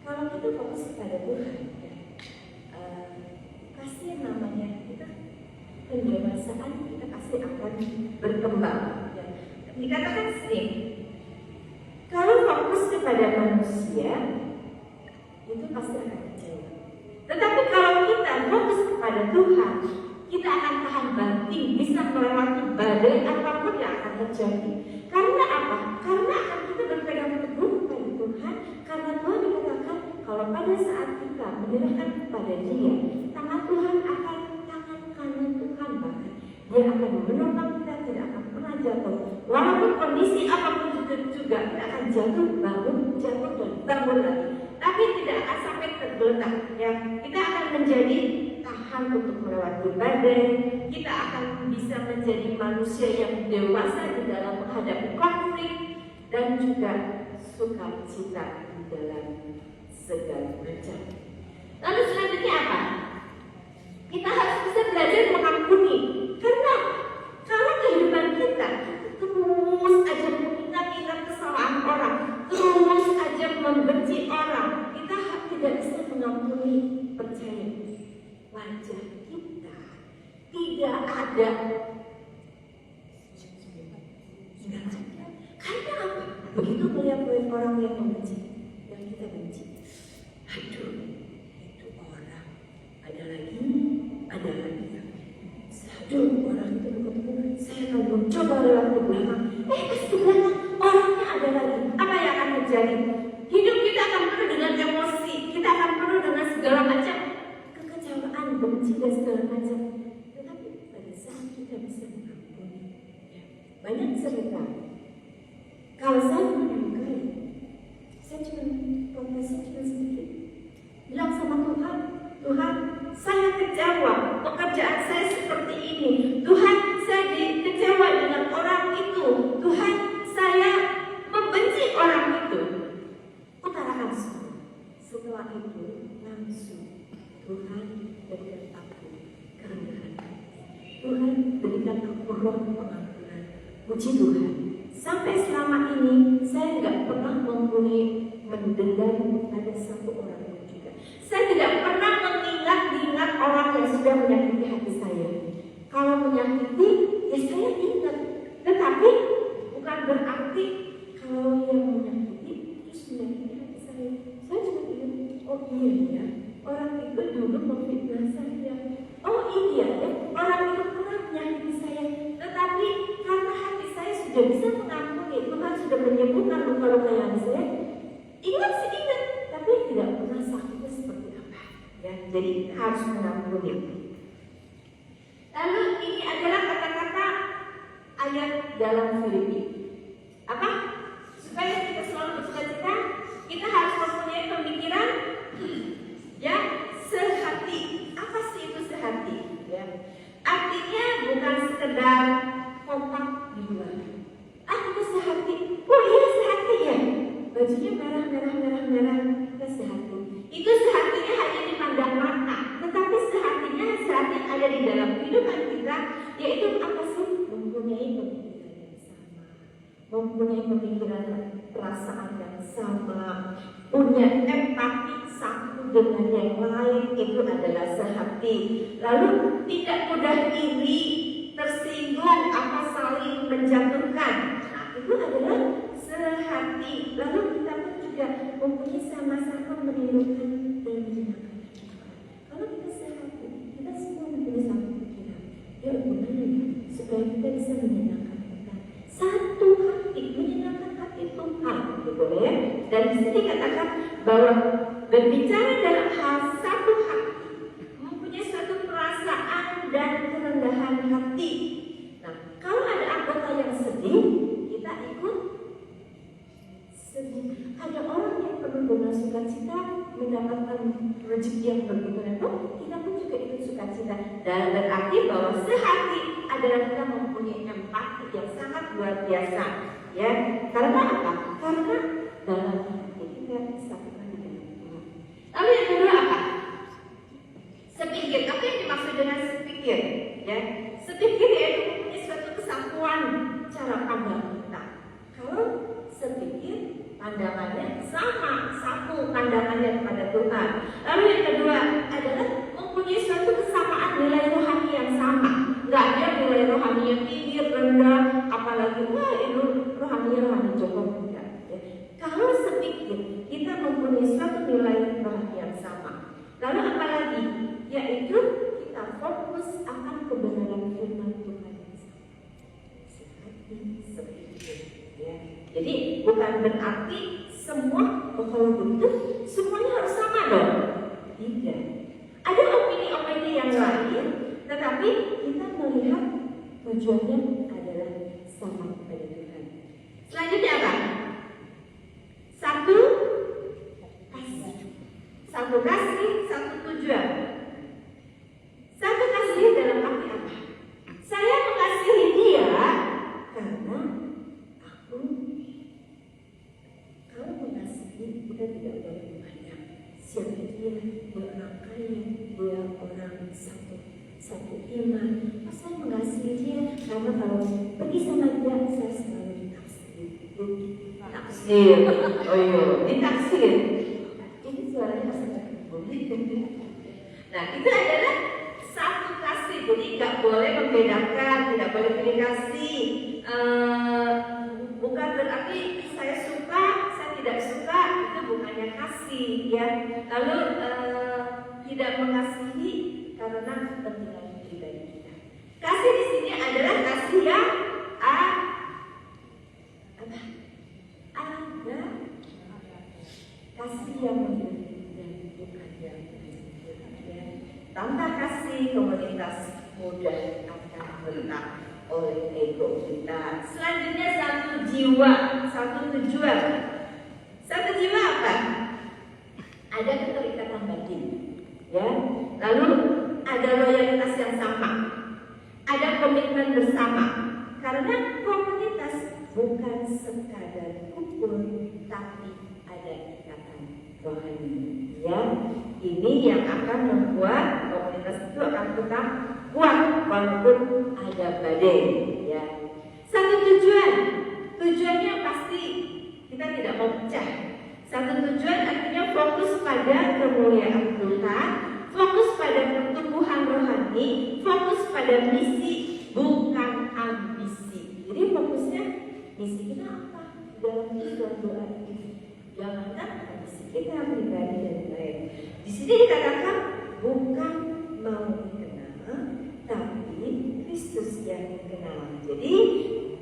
Kalau kita fokus kepada Tuhan, pasti namanya kita pendewasaan kita pasti akan berkembang. Ya, Dikatakan sih, kalau fokus kepada manusia, itu pasti akan kecewa. Tetapi kalau kita fokus kepada Tuhan, kita akan tahan banting, bisa melewati badai apapun yang akan terjadi. Karena apa? Karena akan kita berpegang teguh kepada Tuhan. Karena Tuhan dikatakan kalau pada saat kita menyerahkan kepada Dia, tangan Tuhan akan tangan kanan Tuhan bahkan Dia akan menopang kita, tidak akan pernah jatuh. Walaupun kondisi apapun juga kita akan jatuh dan bangun lagi. Tapi tidak akan sampai tergeletak. Ya, kita akan menjadi tahan untuk melewati badai. Kita akan bisa menjadi manusia yang dewasa di dalam menghadapi konflik dan juga sukacita di dalam segala macam. Lalu selanjutnya apa? Kita harus bisa belajar mengampuni. Karena kalau kehidupan kita terus aja mengingat-ingat kesalahan orang, terus aja membenci orang, kita tidak bisa mengampuni. Percaya, wajah kita tidak ada. Karena apa? Begitu melihat orang yang membenci, yang kita benci, aduh, itu orang, ada lagi. Aduh, orang itu ketemu, saya akan mencoba lewat ke belakang. Pas ke belakang, orangnya ada lagi. Apa yang akan terjadi? Hidup kita akan penuh dengan emosi, kita akan penuh dengan segala macam kekecewaan, benci dan segala macam. Tetapi pada saat kita bisa mengampuni, banyak cerita. Kalau saya menyukai, saya cuma profesi cuma sedikit. Bilang sama Tuhan, Tuhan, saya kecewa, pekerjaan saya seperti ini. Tuhan, saya kecewa dengan orang itu. Tuhan, saya membenci orang itu. Utarakan semua. Setelah itu langsung Tuhan berikan aku kerendahan. Tuhan berikan aku roh pengampunan. Puji Tuhan. Sampai selama ini saya tidak pernah mempunyai mendendam pada satu orang pun juga. Saya tidak pernah mengingat orang yang sudah menyakiti hati saya. Kalau menyakiti, ya saya ingat. Tetapi bukan berarti kalau yang menyakiti terus menyakiti hati saya. Saya cuma ingat, oh iya ya, orang itu dulu memfitnah saya. Oh iya ya, orang itu pernah menyakiti saya. Tetapi karena hati saya sudah bisa mengampuni, Tuhan sudah menyembuhkan luka-luka yang saya. Ingat sih ingat, tapi tidak pernah sakitnya seperti apa. Ya, jadi harus mengampuni. Lalu ini adalah kata-kata ayat dalam Filipi. Apa? Supaya kita selalu bersukacita, kita harus mempunyai pemikiran ya sehati. Apa sih itu sehati? Ya. Artinya bukan sekedar kompak di luar. Kita sehati. Oh iya sehati ya. Bajunya merah, kita sehati. Itu sehatinya hanya dipandang mata, tetapi sehati ada di dalam kehidupan kita, yaitu apa sih? Mempunyai pemikiran yang sama, mempunyai pemikiran perasaan yang sama, punya empati satu dengan yang lain, itu adalah sehati. Lalu tidak mudah iri, tersinggung, apa saling menjatuhkan. Nah, itu adalah sehati. Lalu kita pun juga mempunyai sama-sama merindukan dan menyenangkan. Kalau kita sehati, kita semua mempunyai satu pikiran. Ya gimana ya supaya kita bisa menyenangkan Tuhan. Satu hati, menyenangkan hati Tuhan, gitu ya. Dan di sini katakan bahwa berbicara dalam hal satu hati, mempunyai suatu perasaan dan kerendahan hati. Nah, kalau ada anggota yang sedih, kita ikut sedih. Ada orang yang penuh dengan sukacita mendapatkan rezeki yang begitu, kita pun juga ikut sukacita. Dan berarti bahwa sehati adalah kita mempunyai empati yang sangat luar biasa. Ya, karena apa? Karena dalam hati kita disatukan dengan Tuhan. Lalu yang kedua apa? Sepikir. Apa yang dimaksud dengan sepikir? Ya, sepikir yaitu mempunyai suatu kesatuan cara pandang kita. Kalau sepikir pandangannya sama, satu pandangannya kepada Tuhan. Lalu yang kedua adalah mempunyai suatu kesamaan nilai rohani yang sama. Nggak ada nilai rohani yang tinggi, rendah, apalagi wah itu lagi? Yaitu kita fokus akan kebenaran firman Tuhan. Ya. Jadi bukan berarti semua kalau begitu semuanya harus sama dong. Tidak. Ada opini-opini yang lain, tetapi kita melihat tujuannya adalah sama kepada Tuhan. Selanjutnya apa? Satu kasih, satu tujuan. Satu kasih dalam arti apa? Saya mengasihi dia karena kalau mengasihi kita tidak boleh memandang siapa dia orang kaya, dia orang satu iman. Saya mengasihi dia karena kalau pergi sama dia saya selalu ditaksir. Oh iya, ditaksir. Ini suaranya sangat nah, itu adalah satu kasih. Jadi nggak boleh membedakan, tidak boleh pilih kasih. Bukan berarti saya suka, saya tidak suka, itu bukannya kasih, ya. Lalu tidak mengasihi karena kepentingan pribadi kita. Kasih di sini adalah kasih yang ada kasih yang memberi dan bukan yang memberi. Tanpa kasih komunitas mudah akan retak oleh ego kita. Selanjutnya satu jiwa, satu tujuan. Satu jiwa apa? Ada keterikatan batin, ya. Lalu ada loyalitas yang sama, ada komitmen bersama. Karena komunitas bukan sekadar kumpul, tapi ada ikatan rohani, ya. Ini yang akan membuat komunitas itu akan tetap kuat walaupun ada badai, ya. Satu tujuan, tujuannya pasti kita tidak mau pecah. Satu tujuan artinya fokus pada kemuliaan Tuhan, fokus pada pertumbuhan rohani, fokus pada misi, bukan ambisi. Jadi fokusnya misi kita apa? Dalam tujuan doa ini, jangankan misi kita pribadi dan lain. Di sini dikatakan bukan mau dikenal, tapi Kristus yang dikenal. Jadi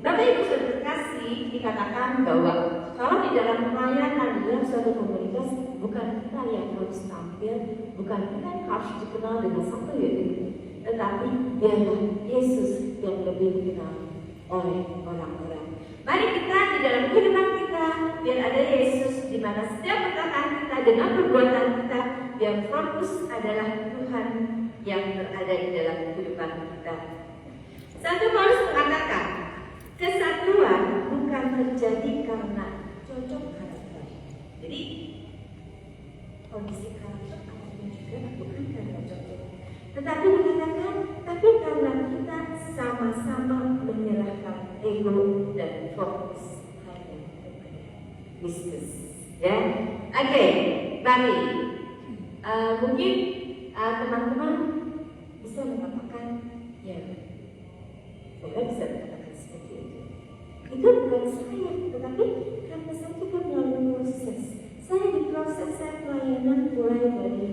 Bapak Ibu Saudara terkasih, dikatakan bahwa kalau di dalam pelayanan dalam suatu komunitas, bukan kita yang harus tampil, bukan kita yang harus dikenal dengan satu yaitu, tetapi biarlah Yesus yang lebih dikenal oleh orang-orang. Mari kita di dalam kehidupan kita biar ada Yesus di mana setiap perkataan kita dengan perbuatan kita, biar fokus adalah Tuhan yang berada di dalam kehidupan kita. Santo Paulus mengatakan, kesatuan bukan terjadi karena cocok karakter. Jadi kondisi karakter apapun juga bukan karena cocok, tetapi dikatakan tapi karena kita sama-sama menyerahkan ego dan fokus hanya kepada Kristus, ya. Oke, mari mungkin teman-teman bisa mengatakan, ya, saya bisa mengatakan seperti itu. Itu bukan saya, tetapi karena saya juga melalui proses. Saya di proses saya pelayanan mulai dari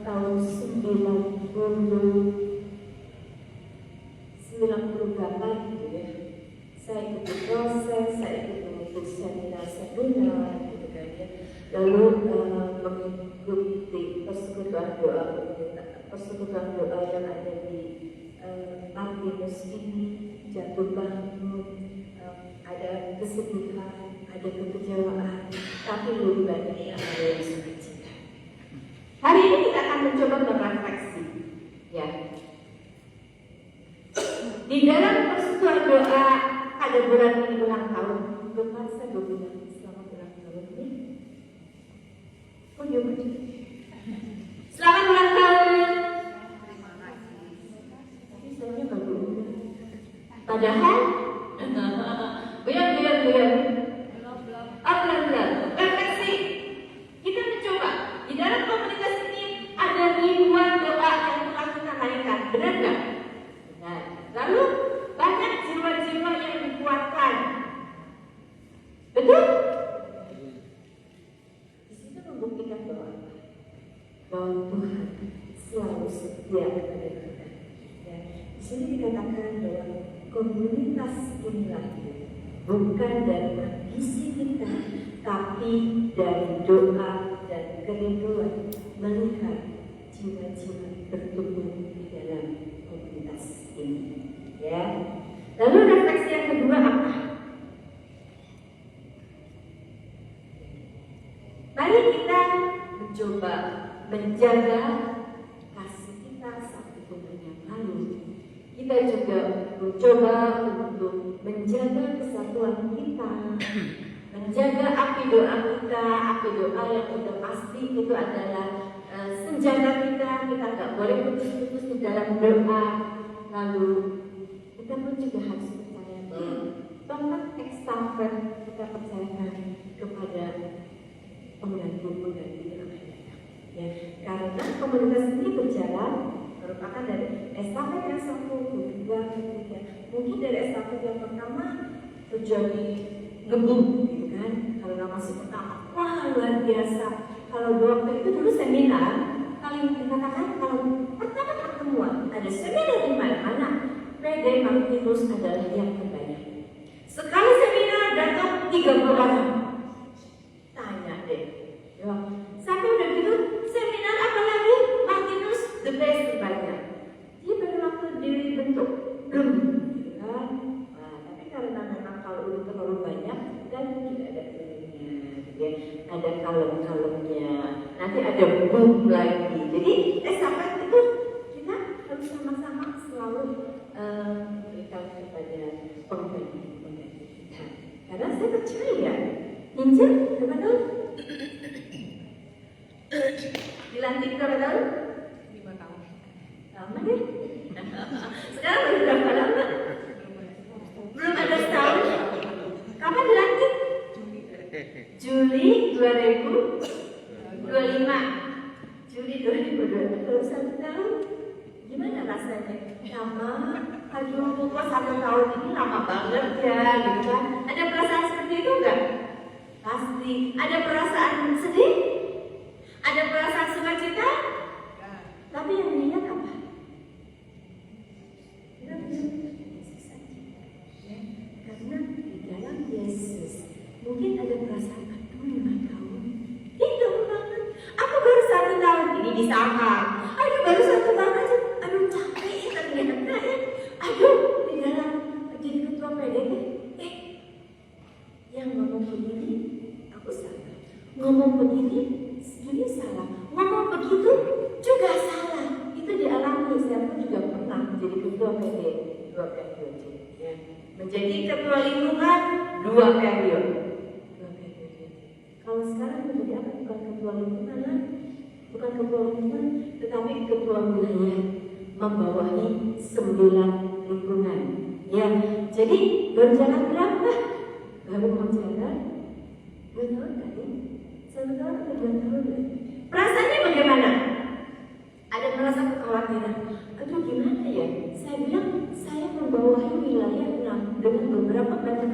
tahun 98 gitu ya. Saya ikut proses, saya ikut seminar gitu kan ya. Lalu mengikuti persekutuan doa yang ada di Martinus ini, jatuh bangun, ada kesedihan, ada kekecewaan, tapi lebih banyak yang ada di sukacita. Hari ini kita akan mencoba berefleksi, ya. Di dalam persekutuan doa pada bulan ini ulang tahun, Bapak saya berbilang selamat ulang tahun ini. Oh iya betul. Selamat ulang tahun. Tapi saya baru. Padahal, belum. Refleksi. Kita mencoba di dalam komunitas ini ada ribuan doa yang telah kita naikkan, benar nggak? Benar. Lalu banyak jiwa-jiwa yang dikuatkan, betul? Di situ membuktikan bahwa setia kepada kita. Ya, di sini dikatakan bahwa komunitas inilah bukan dari ambisi kita, tapi dari doa dan kerinduan melihat jiwa-jiwa bertumbuh di dalam komunitas ini. Ya. Lalu refleksi yang kedua apa? Mari kita mencoba menjaga kasih kita satu dengan yang lalu. Kita juga mencoba untuk menjaga kesatuan kita, menjaga api doa kita. Api doa yang sudah pasti itu adalah senjata kita. Kita nggak boleh putus-putus di dalam doa. Lalu kita pun juga harus percaya bahwa tongkat ekstrovert kita percayakan kepada pengganti-pengganti yang akan datang. Ya, karena komunitas ini berjalan merupakan dari estafet yang 1, 2, 3. Mungkin dari estafet yang pertama terjadi gebuk, gitu kan? Kalau masih pertama, wah luar biasa. Kalau waktu itu dulu seminar, paling dikatakan kalau pertama pertemuan ada seminar di mana-mana, PD Martinus adalah yang terbanyak. Sekali seminar datang 30 orang. Tanya deh, ya. Sampai udah gitu, seminar apa lagi? Martinus the best terbanyak. Dia baru waktu dibentuk, belum, gitu kan? Nah, tapi karena memang kalau udah terlalu banyak, dan juga ada filmnya, gitu ya. Ada kalem-kalemnya, nanti ada boom lagi. Jadi estafet itu kita harus sama-sama selalu berikan kepada pengganti kita. Karena saya percaya, Ninja berapa tahun? Dilantik berapa tahun? 5 tahun. Lama deh. Sekarang udah berapa lama? Belum ada setahun. Kapan dilantik? Juli 2025. Juli 2025. Kalau 1 tahun, gimana rasanya? Lama. Aduh, kok 1 tahun ini lama banget ya, gitu kan? Ada perasaan seperti itu enggak? Pasti. Ada perasaan sedih? Ada perasaan sukacita? Tapi yang dilihat apa? Kita melihat Yesus saja. Ya, karena di dalam Yesus mungkin ada perasaan, aduh 5 tahun. Hidup banget. Aku baru 1 tahun ini disangka. Aduh baru 1 tahun aja. Aduh capek ya ternyata ya. Aduh di dalam jadi ketua PDT. Yang ngomong begini aku salah. Ngomong begini ini salah. Ngomong begitu juga salah. Itu dialami. Saya pun juga pernah menjadi ketua PD 2 periode. Ya. Menjadi ketua lingkungan 2 periode. Kalau sekarang menjadi apa? Bukan ketua lingkungan lagi. Bukan ketua lingkungan, tetapi ketua wilayah membawahi 9 lingkungan. Ya, jadi berjalan berapa? Baru mau jalan 2 tahun kali. 1 tahun atau 2 tahun lagi. Perasaannya bagaimana? Ada merasa kekhawatiran. Aduh gimana ya? Saya bilang saya membawahi wilayah dengan beberapa banyak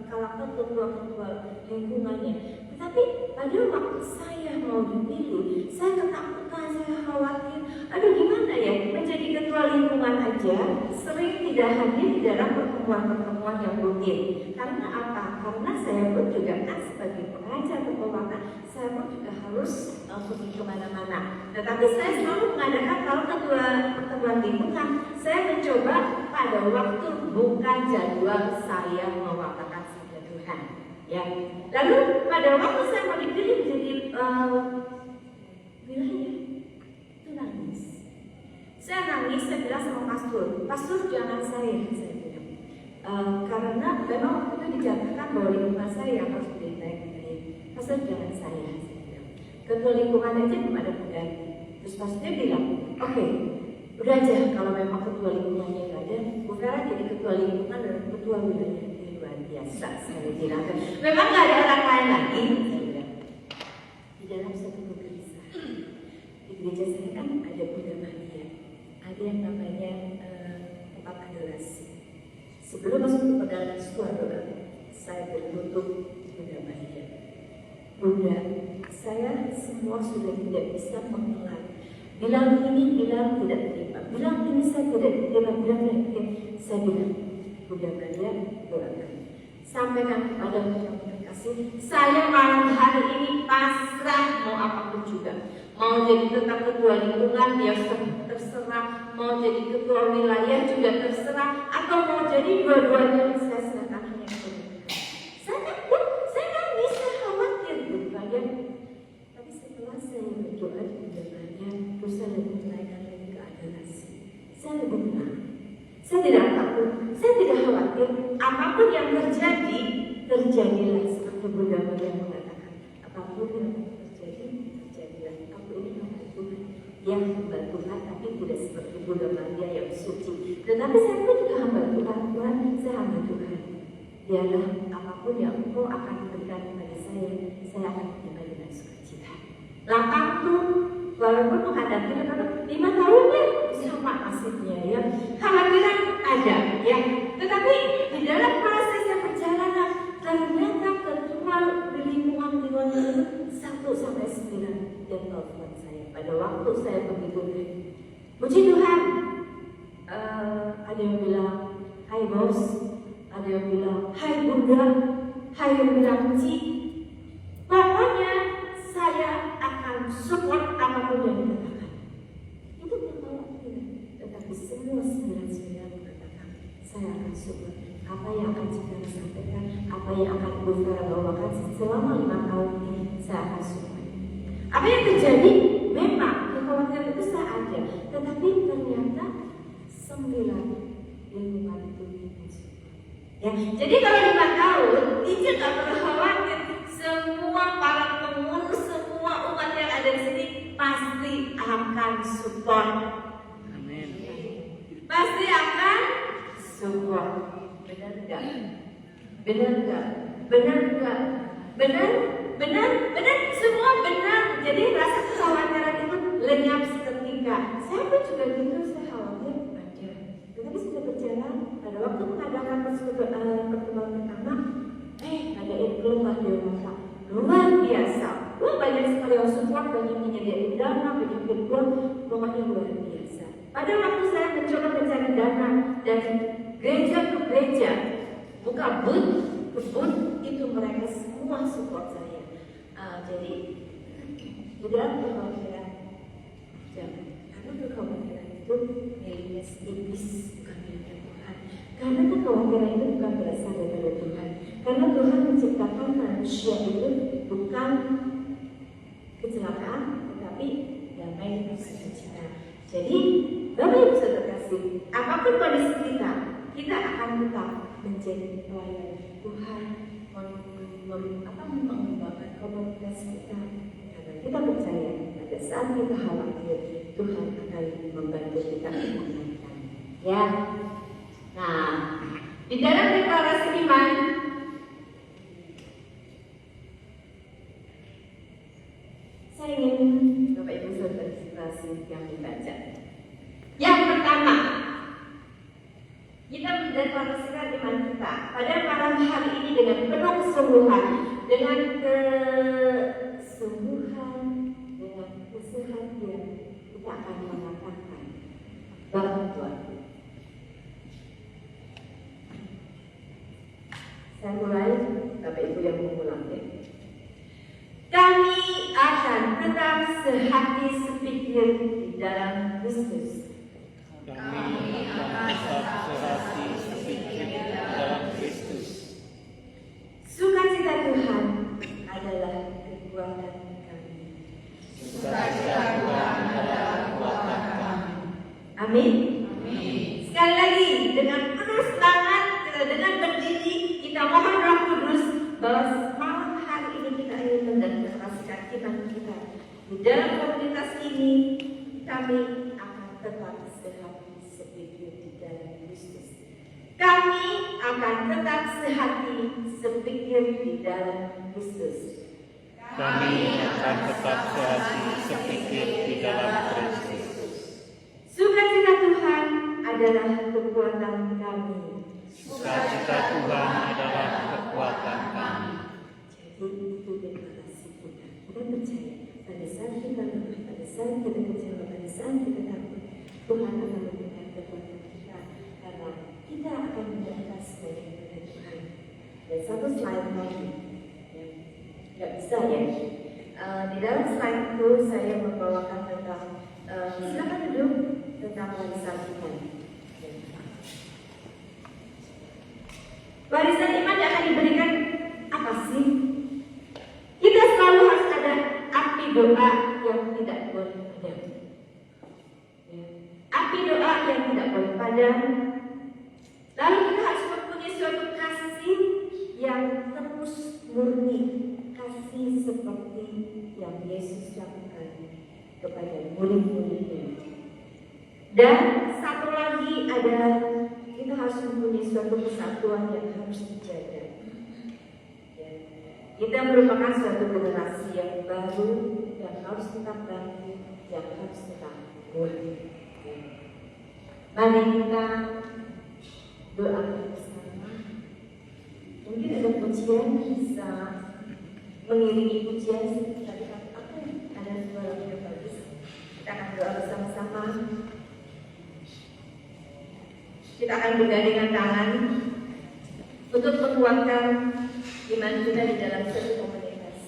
kalangan ketua-ketua lingkungannya. Tetapi pada waktu saya mau dipilih, saya ketakutan, saya khawatir. Aduh gimana ya? Menjadi ketua lingkungan aja sering tidak hadir di dalam pertemuan-pertemuan yang rutin. Karena apa? Karena saya pun juga kan sebagai pengajar keuangan, saya pun juga harus pergi kemana-mana. Tetapi saya selalu mengadakan kalau ketua pertemuan lingkungan, saya mencoba pada waktu bukan jadwal saya mewakilkan sabda Tuhan. Ya. Lalu pada waktu saya mau dipilih menjadi wilayah, itu nangis. Saya nangis, saya bilang sama pastor jangan saya bilang. Karena memang waktu itu dicatatkan bahwa lingkungan saya yang harus naik. Pastor jangan saya bilang. Ketua lingkungan aja belum ada pengganti. Terus pastornya bilang, oke, udah aja kalau memang ketua lingkungannya nggak ada, Bu Vera jadi ketua lingkungan dan ketua wilayah. Luar biasa, saya bilang. Memang nggak ada orang lain lagi. Saya bilang, di dalam satu gereja, di gereja saya kan ada Bunda Maria, ada yang namanya tempat adorasi. Sebelum masuk ke pegangan suara, saya berlutut Bunda Maria. Bunda, saya semua sudah tidak bisa mengelak. Bilang ini, bilang tidak terima. Bilang ini saya tidak terima, bilang tidak. Saya bilang, Bunda Maria, doakan. Sampaikan kepada Bunda kasih. Saya malam hari ini pasrah mau apapun juga. Mau jadi tetap ketua lingkungan, dia terserah. Mau jadi ketua wilayah juga terserah. Atau mau jadi dua-duanya, saya serahkan hanya kepada Tuhan. Saya takut, saya nangis, saya khawatir Bunda Maria. Tapi setelah saya berdoa di Bunda Maria, terus saya lebih menaikkan lagi ke adorasi. Saya lebih tenang. Saya tidak takut, saya tidak khawatir. Apapun yang terjadi, terjadilah seperti Bunda Maria mengatakan. Apapun yang terjadi, terjadilah. Aku ini hamba Tuhan yang hamba Tuhan, tapi tidak seperti Bunda Maria yang suci. Tetapi saya pun juga hamba Tuhan. Tuhan, saya hamba Tuhan. Biarlah apapun yang Engkau akan berikan kepada saya akan terima dengan sukacita. Lapang tuh, walaupun menghadapi 5 tahun ya sama nasibnya ya. Khawatiran ada ya. Tetapi di dalam prosesnya perjalanan ternyata ketua di lingkungan itu 1-9 dia telepon saya pada waktu saya begitu. Puji Tuhan, ada yang bilang, hai bos, ada yang bilang, hai bunda, hai yang bilang, Ci, pokoknya saya akan support apapun yang dikatakan. Itu kekhawatiran, tetapi semua 9 mengatakan, saya akan support apa yang akan Cika sampaikan, apa yang akan Ibu Vera bawakan selama 5 tahun ini, saya akan support. Apa yang terjadi? Memang kekhawatiran itu saya ada, tetapi ternyata 9 lingkungan itu support. Ya, jadi kalau 5 tahun, Ica gak perlu khawatir. Semua para pengurus, semua umat yang ada di sini pasti akan support. Amin. Pasti akan support. Benar enggak? Benar enggak? Benar enggak? Benar? Benar? Benar? Semua benar. Jadi rasa kekhawatiran itu lenyap seketika. Saya pun juga gitu, saya khawatir ada. Tetapi sudah berjalan. Pada waktu mengadakan pertemuan pertama, ada keluar dewasa luar biasa. Banyak sekali yang support, banyak menyediakan dana, banyak berbuat, pokoknya luar biasa. Pada waktu saya mencoba mencari dana dari gereja ke gereja, buka booth ke booth, itu mereka semua support saya. Jadi di dalam kekhawatiran, jangan, karena kekhawatiran itu miliknya iblis, bukan miliknya Tuhan. Karena kekhawatiran itu bukan berasal dari Tuhan. Karena Tuhan menciptakan manusia itu bukan kecelakaan, tetapi damai dan sukacita. Jadi, Bapak Ibu Saudara kasih, apapun kondisi kita akan tetap menjadi pelayan Tuhan, mengembangkan komunitas kita. Karena kita percaya pada saat kita khawatir, Tuhan akan membantu kita menangkan. Ya, nah, di dalam deklarasi iman, saya ingin Bapak Ibu Saudara deklarasi yang dibaca. Yang pertama, kita mendeklarasikan iman kita pada malam hari ini dengan penuh kesungguhan, dengan kesungguhan, dengan kesehatian, kita akan mengatakan bahwa saya mulai, Bapak Ibu yang mengulangi. Kami akan tetap sehati sepikir di dalam Kristus. Kami akan tetap sehati sepikir di dalam Kristus. Sukacita Tuhan adalah kekuatan kami. Sukacita Tuhan adalah kekuatan kami. Amin. Amin. Sekali lagi dengan penuh semangat, dengan berdiri, kita mohon Roh Kudus bahwa malam hari ini kita ingin mendeklarasikan iman kita. Di dalam komunitas ini kami akan tetap sehati sepikir di dalam Kristus. Kami akan tetap sehati sepikir di dalam Kristus. Kami akan tetap sehati sepikir di dalam Kristus. Sukacita Tuhan adalah kekuatan kami. Sukacita Tuhan adalah kekuatan kami. Jadi itu deklarasi kita. Kita percaya pada saat kita lemah, pada saat kita kecewa, pada saat kita takut, Tuhan akan memberikan kekuatan kita karena kita akan mendapat sebagai kepada Tuhan. Dan satu slide lagi, nggak bisa ya. Di dalam slide itu saya membawakan tentang silakan duduk tentang warisan iman. Warisan iman yang akan diberikan apa sih? Kita selalu harus ada api doa yang tidak boleh padam. Api doa yang tidak boleh padam. Lalu kita harus mempunyai suatu kasih yang terus murni, kasih seperti yang Yesus lakukan kepada murid-muridnya. Dan satu lagi adalah kita harus mempunyai suatu kesatuan yang harus dijaga. Kita merupakan suatu generasi yang baru, yang harus tetap bangun, yang harus tetap murni. Mari kita doakan bersama. Mungkin ada pujian bisa mengiringi pujian seperti tadi aku ada suara yang bagus. Kita akan doa bersama-sama. Kita akan bergandengan tangan untuk menguatkan iman kita di dalam satu komunitas.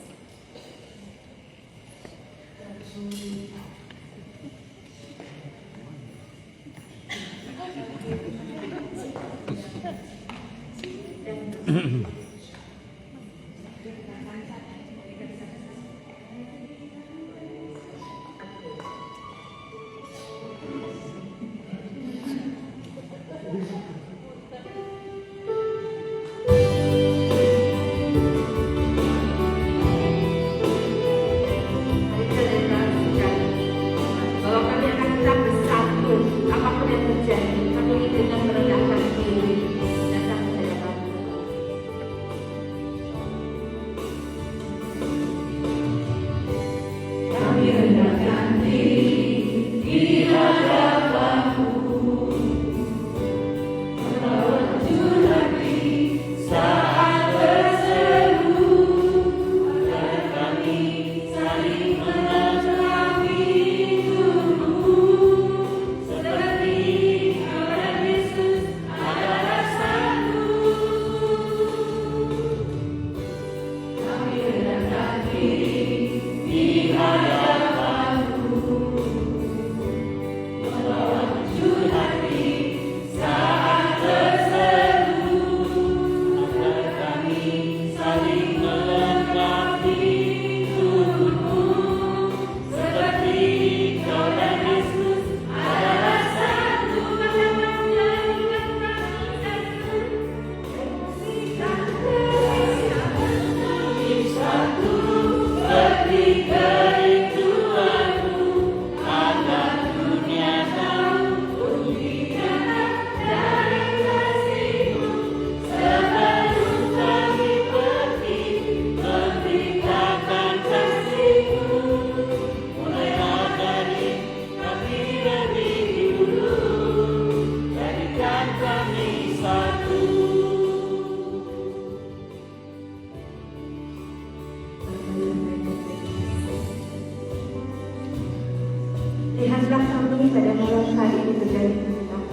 Lihatlah kami pada malam hari ini menjadi tetap.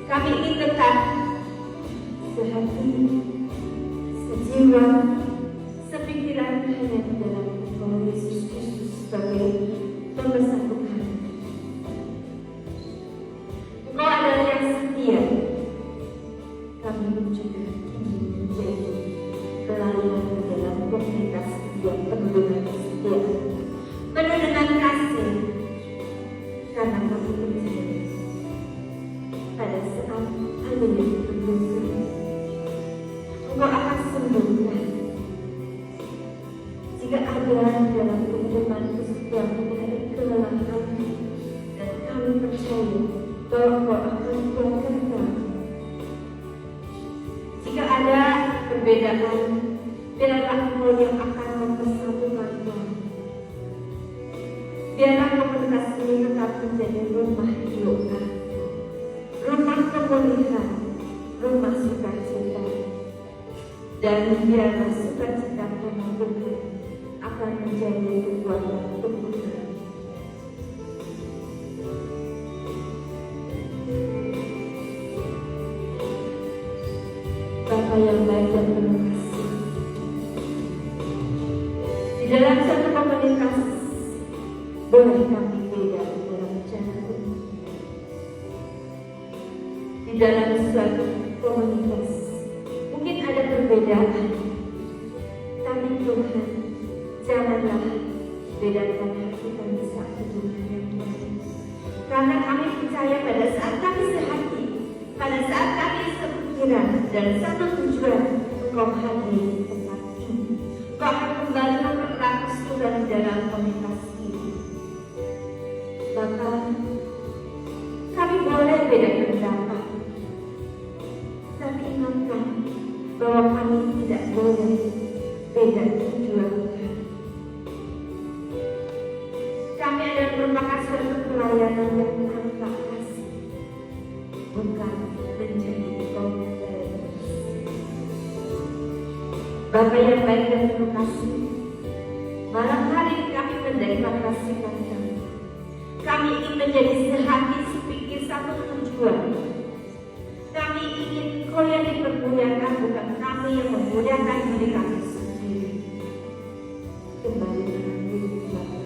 Kami ingin tetap sehati, sejiwa, sepikiran hanya di dalam Tuhan Yesus Kristus sebagai pembesar Tuhan. Engkau adalah yang setia. Kami juga ingin menjadi pelayan di dalam komunitas yang penuh dengan kesetiaan, penuh dengan kasih, karena kami percaya pada saat ada yang diperlukan, Engkau akan sembuhkan. Jika ada dalam kehidupanku setiap ada kelelahan, dan kami percaya bahwa Engkau akan kuatkan kami. Jika ada perbedaan, biarlah Engkau yang akan mempersatukan kami. Biarlah komunitas ini tetap menjadi rumah doa, rumah pemulihan, rumah sukacita, dan biarlah sukacita pemulihan akan menjadi kekuatan Tuhan Bapa yang baik dan penuh kasih, di dalam satu komunitas boleh kami beda dalam cara berpikir. Di dalam suatu komunitas mungkin ada perbedaan, tapi Tuhan, janganlah bedakan hati kami satu dengan yang lain. Karena kami percaya pada saat kami sehati, pada saat kami sepikiran dan satu tujuan, Engkau hadir di tempat ini. Engkau akan membantu kelangsungan di dalam komunitas ini. Bapa, kami boleh beda pendapat, tapi ingatkan bahwa kami tidak boleh beda tujuan. Kami adalah merupakan suatu pelayanan yang tanpa kasih, bukan menjadi komunitas. Bapa yang baik dan penuh kasih, malam hari kami menerima kasih Kami. Kami ingin menjadi sehati, sepikir, satu tujuan. Kami ingin Kau yang dipermuliakan, bukan kami yang memuliakan diri kami sendiri. Kembali dengan diri Bapa.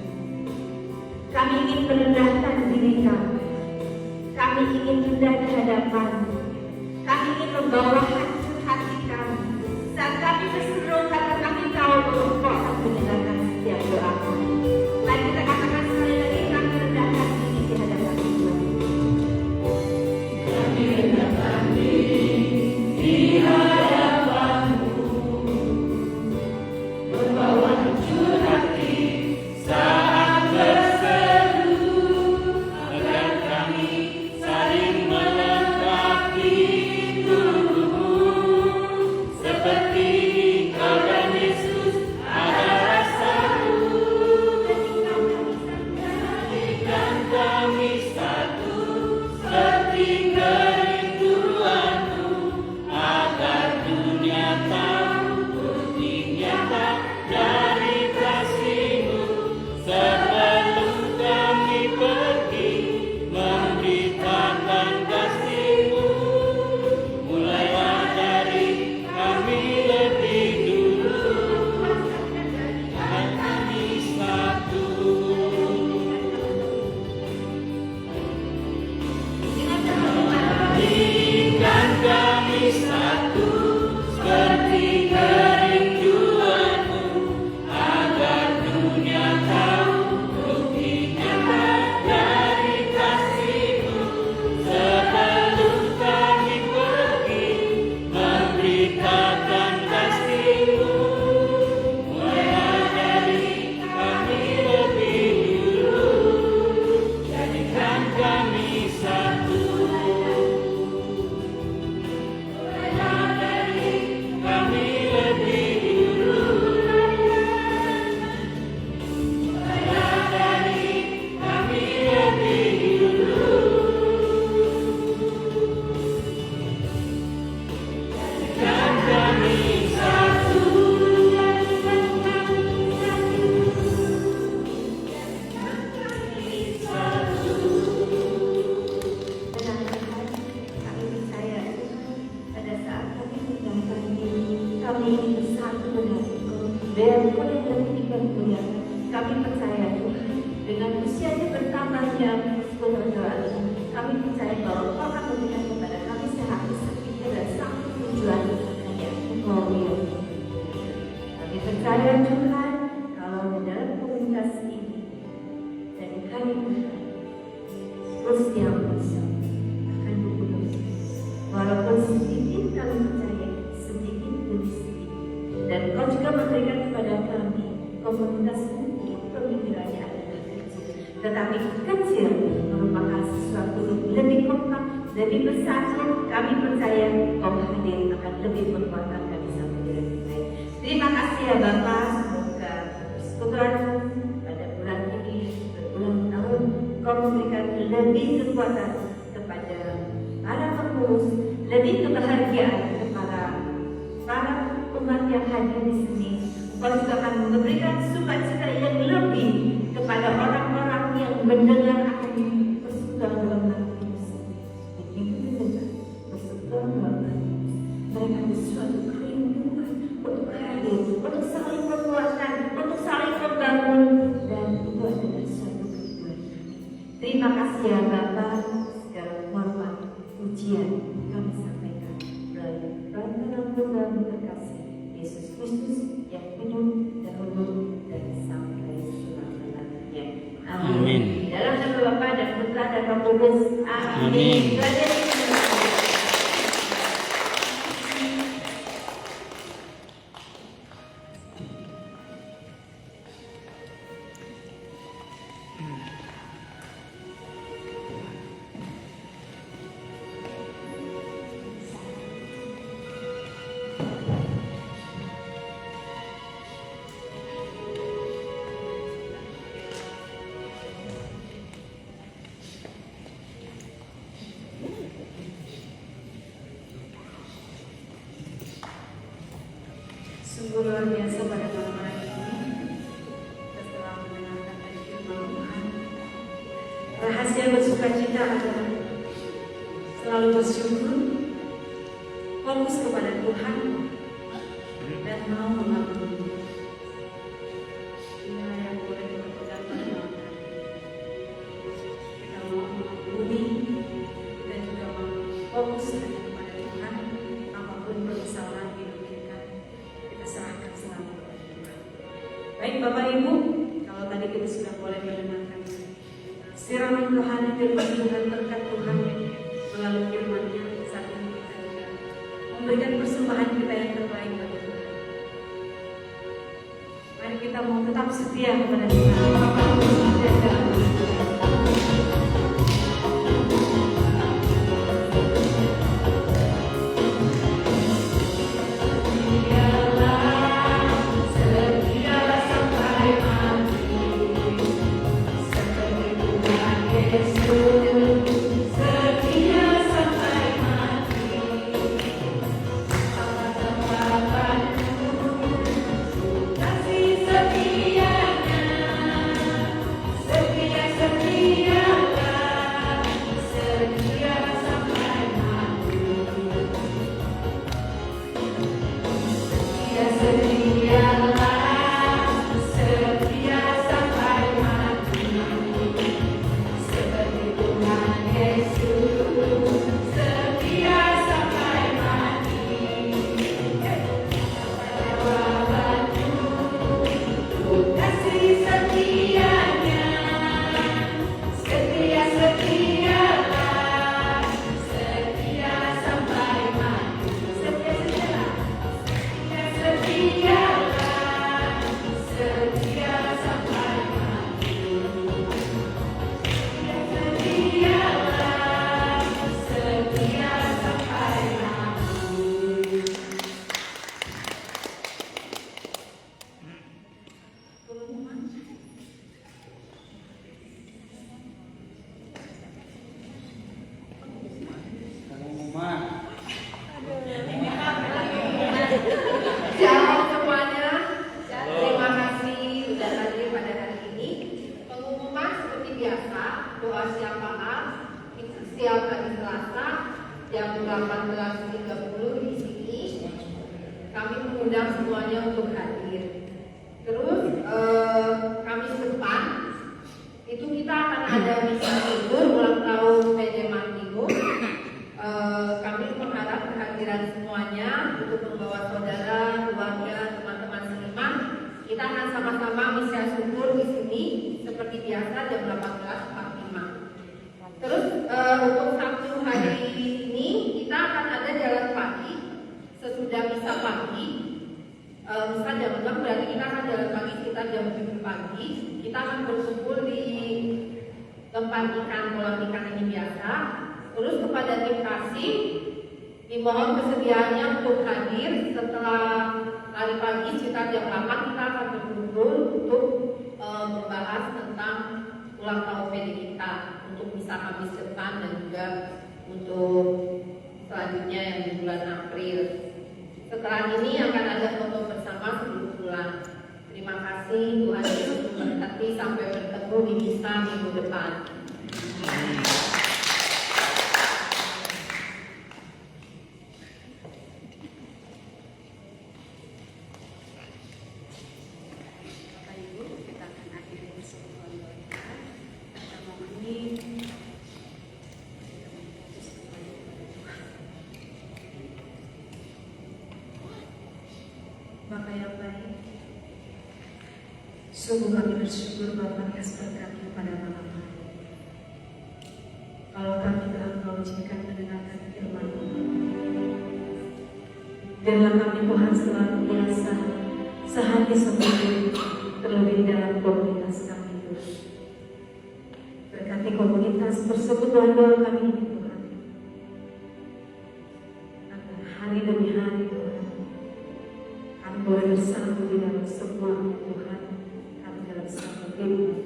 Kami ingin merendahkan diri kami. Kami ingin rendah di hadapan. Kami ingin membawa hancur hati kami. Saat kami berseru, karena kami tahu bahwa Engkau akan mendengarkan setiap doa kami. Mari kita katakan sekali lagi, kami rendahkan diri di hadapan Tuhan. Kami rendahkan diri di hadapan-Mu, membawa hancur hati saat berseru, agar kami saling melengkapi tubuh-Mu, seperti Engkau dan Yesus adalah satu. Jadikan kami satu, seperti kerinduan-Mu, agar dunia tahu bukti nyata dari kasih-Mu. Sebelum kami pergi memberitakan kasih-Mu, mulailah dari kami lebih dulu, dan kami satu. Jadikan kami satu, seperti kerinduan-Mu, agar dunia tahu bukti nyata dari kasih-Mu. Sebelum kami pergi memberitakan kasih-Mu, mulailah dari kami lebih dulu, jadikan kami satu. Mulailah dari kami lebih dulu, mulailah dari kami lebih dulu, jadikan kami satu. Benar-benar kami percaya Tuhan, pada saat kami mendengarkan diri, kami ingin bersatu dengan Engkau, biar Engkau yang lebih dipermuliakan. Kami percaya Tuhan, dengan usianya bertambahnya seluruh doa ini, kami percaya bahwa Engkau akan memberikan kepada kami sehati, sepikir, dan satu tujuan yang Engkau miliki. Kami percaya Tuhan, kalau di dalam komunitas ini, dari hari ke hari, terus yang bisa akan berubah. Walaupun sedikit kami percaya, sedikit demi sedikit. Dan Kau juga memberikan kepada kami komunitas ini, pemikirannya adalah kecil. Tetapi kecil merupakan sesuatu lebih kompak, lebih bersatu. Kami percaya Kau hadir akan lebih berkuatkan kami sampai dengan baik. Terima kasih ya Bapa, semoga persekutuan pada bulan ini, berbulan-tahun, Kau memberikan lebih kekuatan kepada para pengurus, lebih kebahagiaan kepada para umat yang hadir di sini. Kau juga akan memberikan sukacita yang lebih kepada orang-orang yang mendengar akan persekutuan dalam hati ini. Begitu juga persekutuan dalam hati. Mereka ada suatu Terima kasih ya Bapak, segala hormat, pujian kami sampaikan melalui peran terkasih Yesus Kristus yang hidup dahulu dan sampai selama-lamanya. Amin. Dalam nama Bapa dan Putra dan Roh Kudus. Amin. Sungguh luar biasa pada malam hari ini setelah mendengarkan dari firman Tuhan. Rahasia bersukacita adalah selalu bersyukur, fokus kepada Tuhan, dan mau mengabdi. Inilah yang boleh dilakukan pada malam hari ini. Kita mau mengabdi dan juga mau fokus hanya kepada Tuhan, apapun permasalahan hidup kita serahkan selalu kepada Tuhan. Baik Bapak Ibu, kalau tadi kita sudah boleh mendengarkan siraman rohani firman Tuhan, berkat Tuhan melalui firman-Nya, saat ini kita juga memberikan persembahan kita yang terbaik bagi Tuhan. Mari kita mau tetap setia kepada Tuhan. Dan dalam Shalom semuanya. Terima kasih sudah hadir pada hari ini. Pengumuman seperti biasa, doa syafaat setiap hari Selasa jam 18.30 di sini. Kami mengundang semuanya untuk hadir. Terus Kamis depan itu kita akan ada misa libur ulang tahun PD Martino. Kami mengharap kehadiran semuanya untuk membawa saudara, keluarga, teman-teman seniman. Kita akan sama-sama misa syukur di sini seperti biasa jam 18.45. Terus untuk Sabtu hari ini kita akan ada jalan pagi sesudah misa pagi. Misal jam 6 berarti kita akan jalan pagi sekitar jam 7 pagi. Kita akan berkumpul di tempat ikan, kolam ikan ini biasa. Terus kepada tim kasih dimohon kesediaannya untuk hadir setelah hari pagi sekitar jam 8 kita akan berkumpul untuk membahas tentang ulang tahun PD kita untuk misa Kamis depan dan juga untuk selanjutnya yang di bulan April. Setelah ini akan ada foto bersama sebelum pulang. Terima kasih, Tuhan Yesus memberkati, sampai bertemu di misa minggu depan. Bapak Ibu, kita akan akhiri persekutuan doa kita. Kita mohon Bapa yang baik, sungguh kami bersyukur Bapa atas berkat-Mu pada malam hari. Kalau kami telah Engkau izinkan mendengarkan firman-Mu, biarlah kami Tuhan selalu biasa sehati sepikir, terlebih dalam komunitas kami Tuhan. Berkati komunitas persekutuan doa kami ini Tuhan, agar hari demi hari Tuhan kami boleh bersatu di dalam semua Tuhan, kami dalam satu hidup.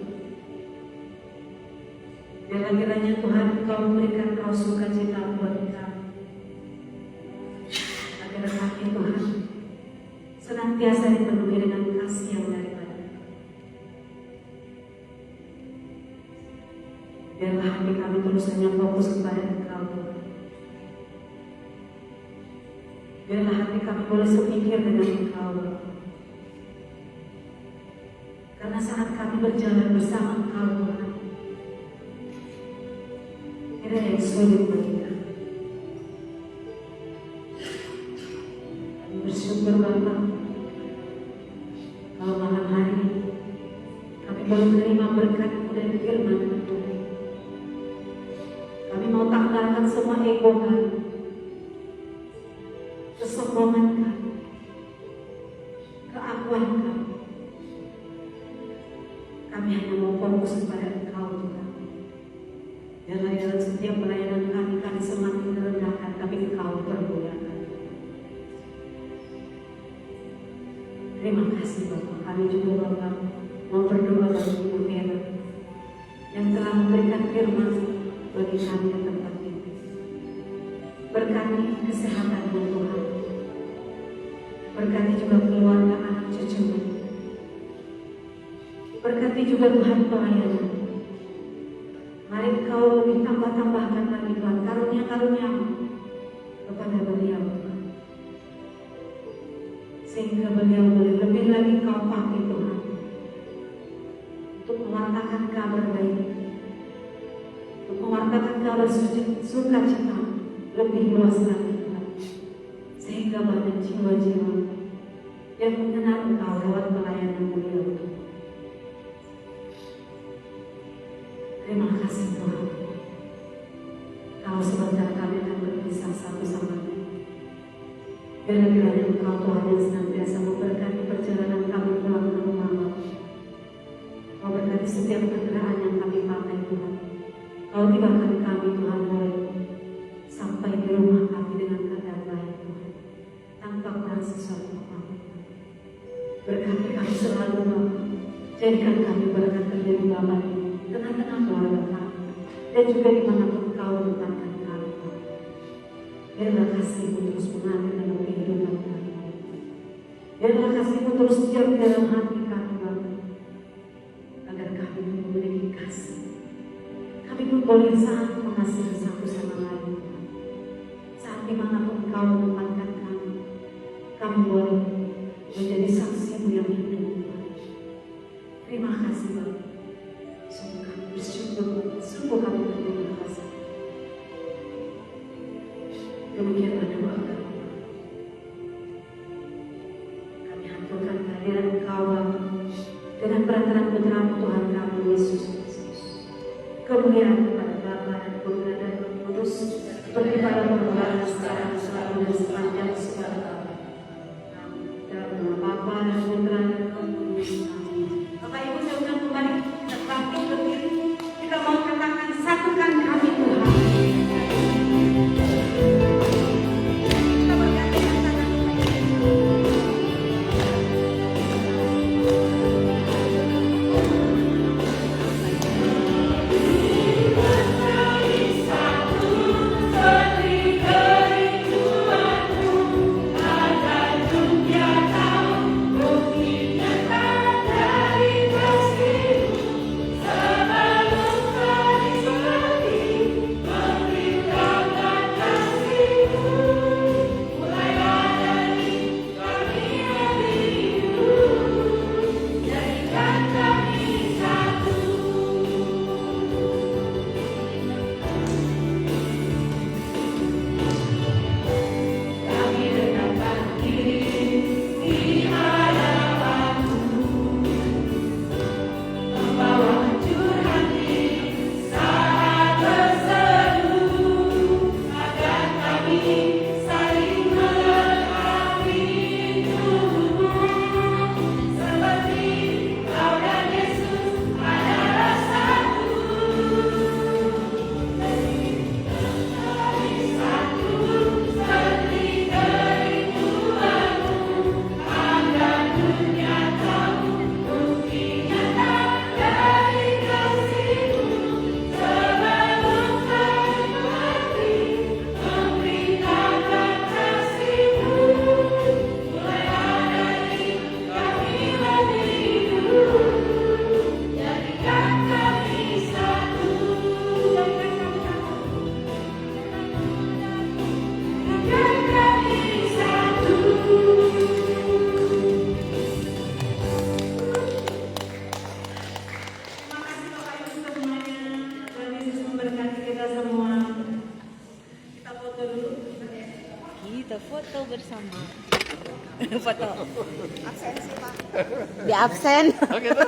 Biarlah kiranya Tuhan Engkau memberikan Kau sukacita buat kami, agar kami Tuhan senantiasa dipenuhi dengan kasih yang daripada. Biarlah hati kami terus hanya fokus kepada Engkau Tuhan. Biarlah hati kami boleh sepikir dengan Engkau Tuhan. Karena saat kami berjalan bersama Engkau Tuhan, tidak ada yang sulit bagi kami. Kami bersyukur Bapa, kalau malam hari ini kami boleh menerima berkat-Mu dan firman-Mu Tuhan. Kami mau tanggalkan semua ego kami, kesombongan kami, keakuan kami. Kami hanya mau fokus kepada Engkau Tuhan. Biarlah dalam setiap pelayanan kami semakin merendahkan, tapi Engkau permuliakan. Terima kasih Bapak. Kami juga Bapak mau berdoa bagi Ibu Vera yang telah memberikan firman bagi kami di tempat ini. Berkati kesehatan-Mu Tuhan. Berkati juga keluarga anak cucu-Mu. Berkati juga Tuhan pelayanan. Mari Engkau lebih tambah-tambahkan lagi Tuhan karunia-karunia-Mu kepada beliau Tuhan. Sehingga beliau boleh lebih lagi Kau pakai Tuhan untuk mewartakan kabar baik, untuk mewartakan kabar sukacita lebih luas lagi Tuhan, sehingga banyak jiwa-jiwa yang mengenal Engkau lewat pelayanan beliau. Terima kasih Tuhan. Kalau sebentar kami akan berpisah satu sama lain, biarlah kiranya Engkau Tuhan yang senantiasa memberkati perjalanan kami pulang ke rumah Bapa. Kau berkati setiap kendaraan yang kami pakai Tuhan. Kau tibakan kami Tuhan boleh sampai di rumah kami dengan keadaan baik Tuhan, tanpa kurang sesuatu apa-apa. Berkati kami selalu Bapa. Jadikan kami berkat terjadi Bapa di tengah-tengah keluarga kami, dan juga dimanapun Kau menempatkan kami Tuhan. Biarlah kasih-Mu terus mengalir dalam kehidupan kami. Biarlah kasih-Mu terus diam dalam hati kami Bapa, agar kami pun memiliki kasih. Kami pun boleh saat mengasihi satu sama lain Tuhan. Saat dimanapun Kau menempatkan kami boleh menjadi saksi-Mu yang hidup Tuhan. Terima kasih Bapa. Sungguh kami bersyukur, sungguh kami berterima kasih. Demikianlah doa kami. Kami haturkan kehadiran Engkau Bapa dengan perantaraan putra-Mu Tuhan kami Yesus Kristus. Kemuliaan kepada Bapa dan Putra dan Roh Kudus, seperti pada permulaan sekarang selalu dan sepanjang segala abad. Amin. Dalam nama Bapa dan Putra dan Roh Kudus. Amin. Bapak Ibu saya undang kembali kita bangkit berdiri. Kita mau katakan satukan kami Tuhan. Kita berkata katakan Satu, beri kerinduan kita foto bersama. Foto. Absensi Pak. Di absen. Oh gitu.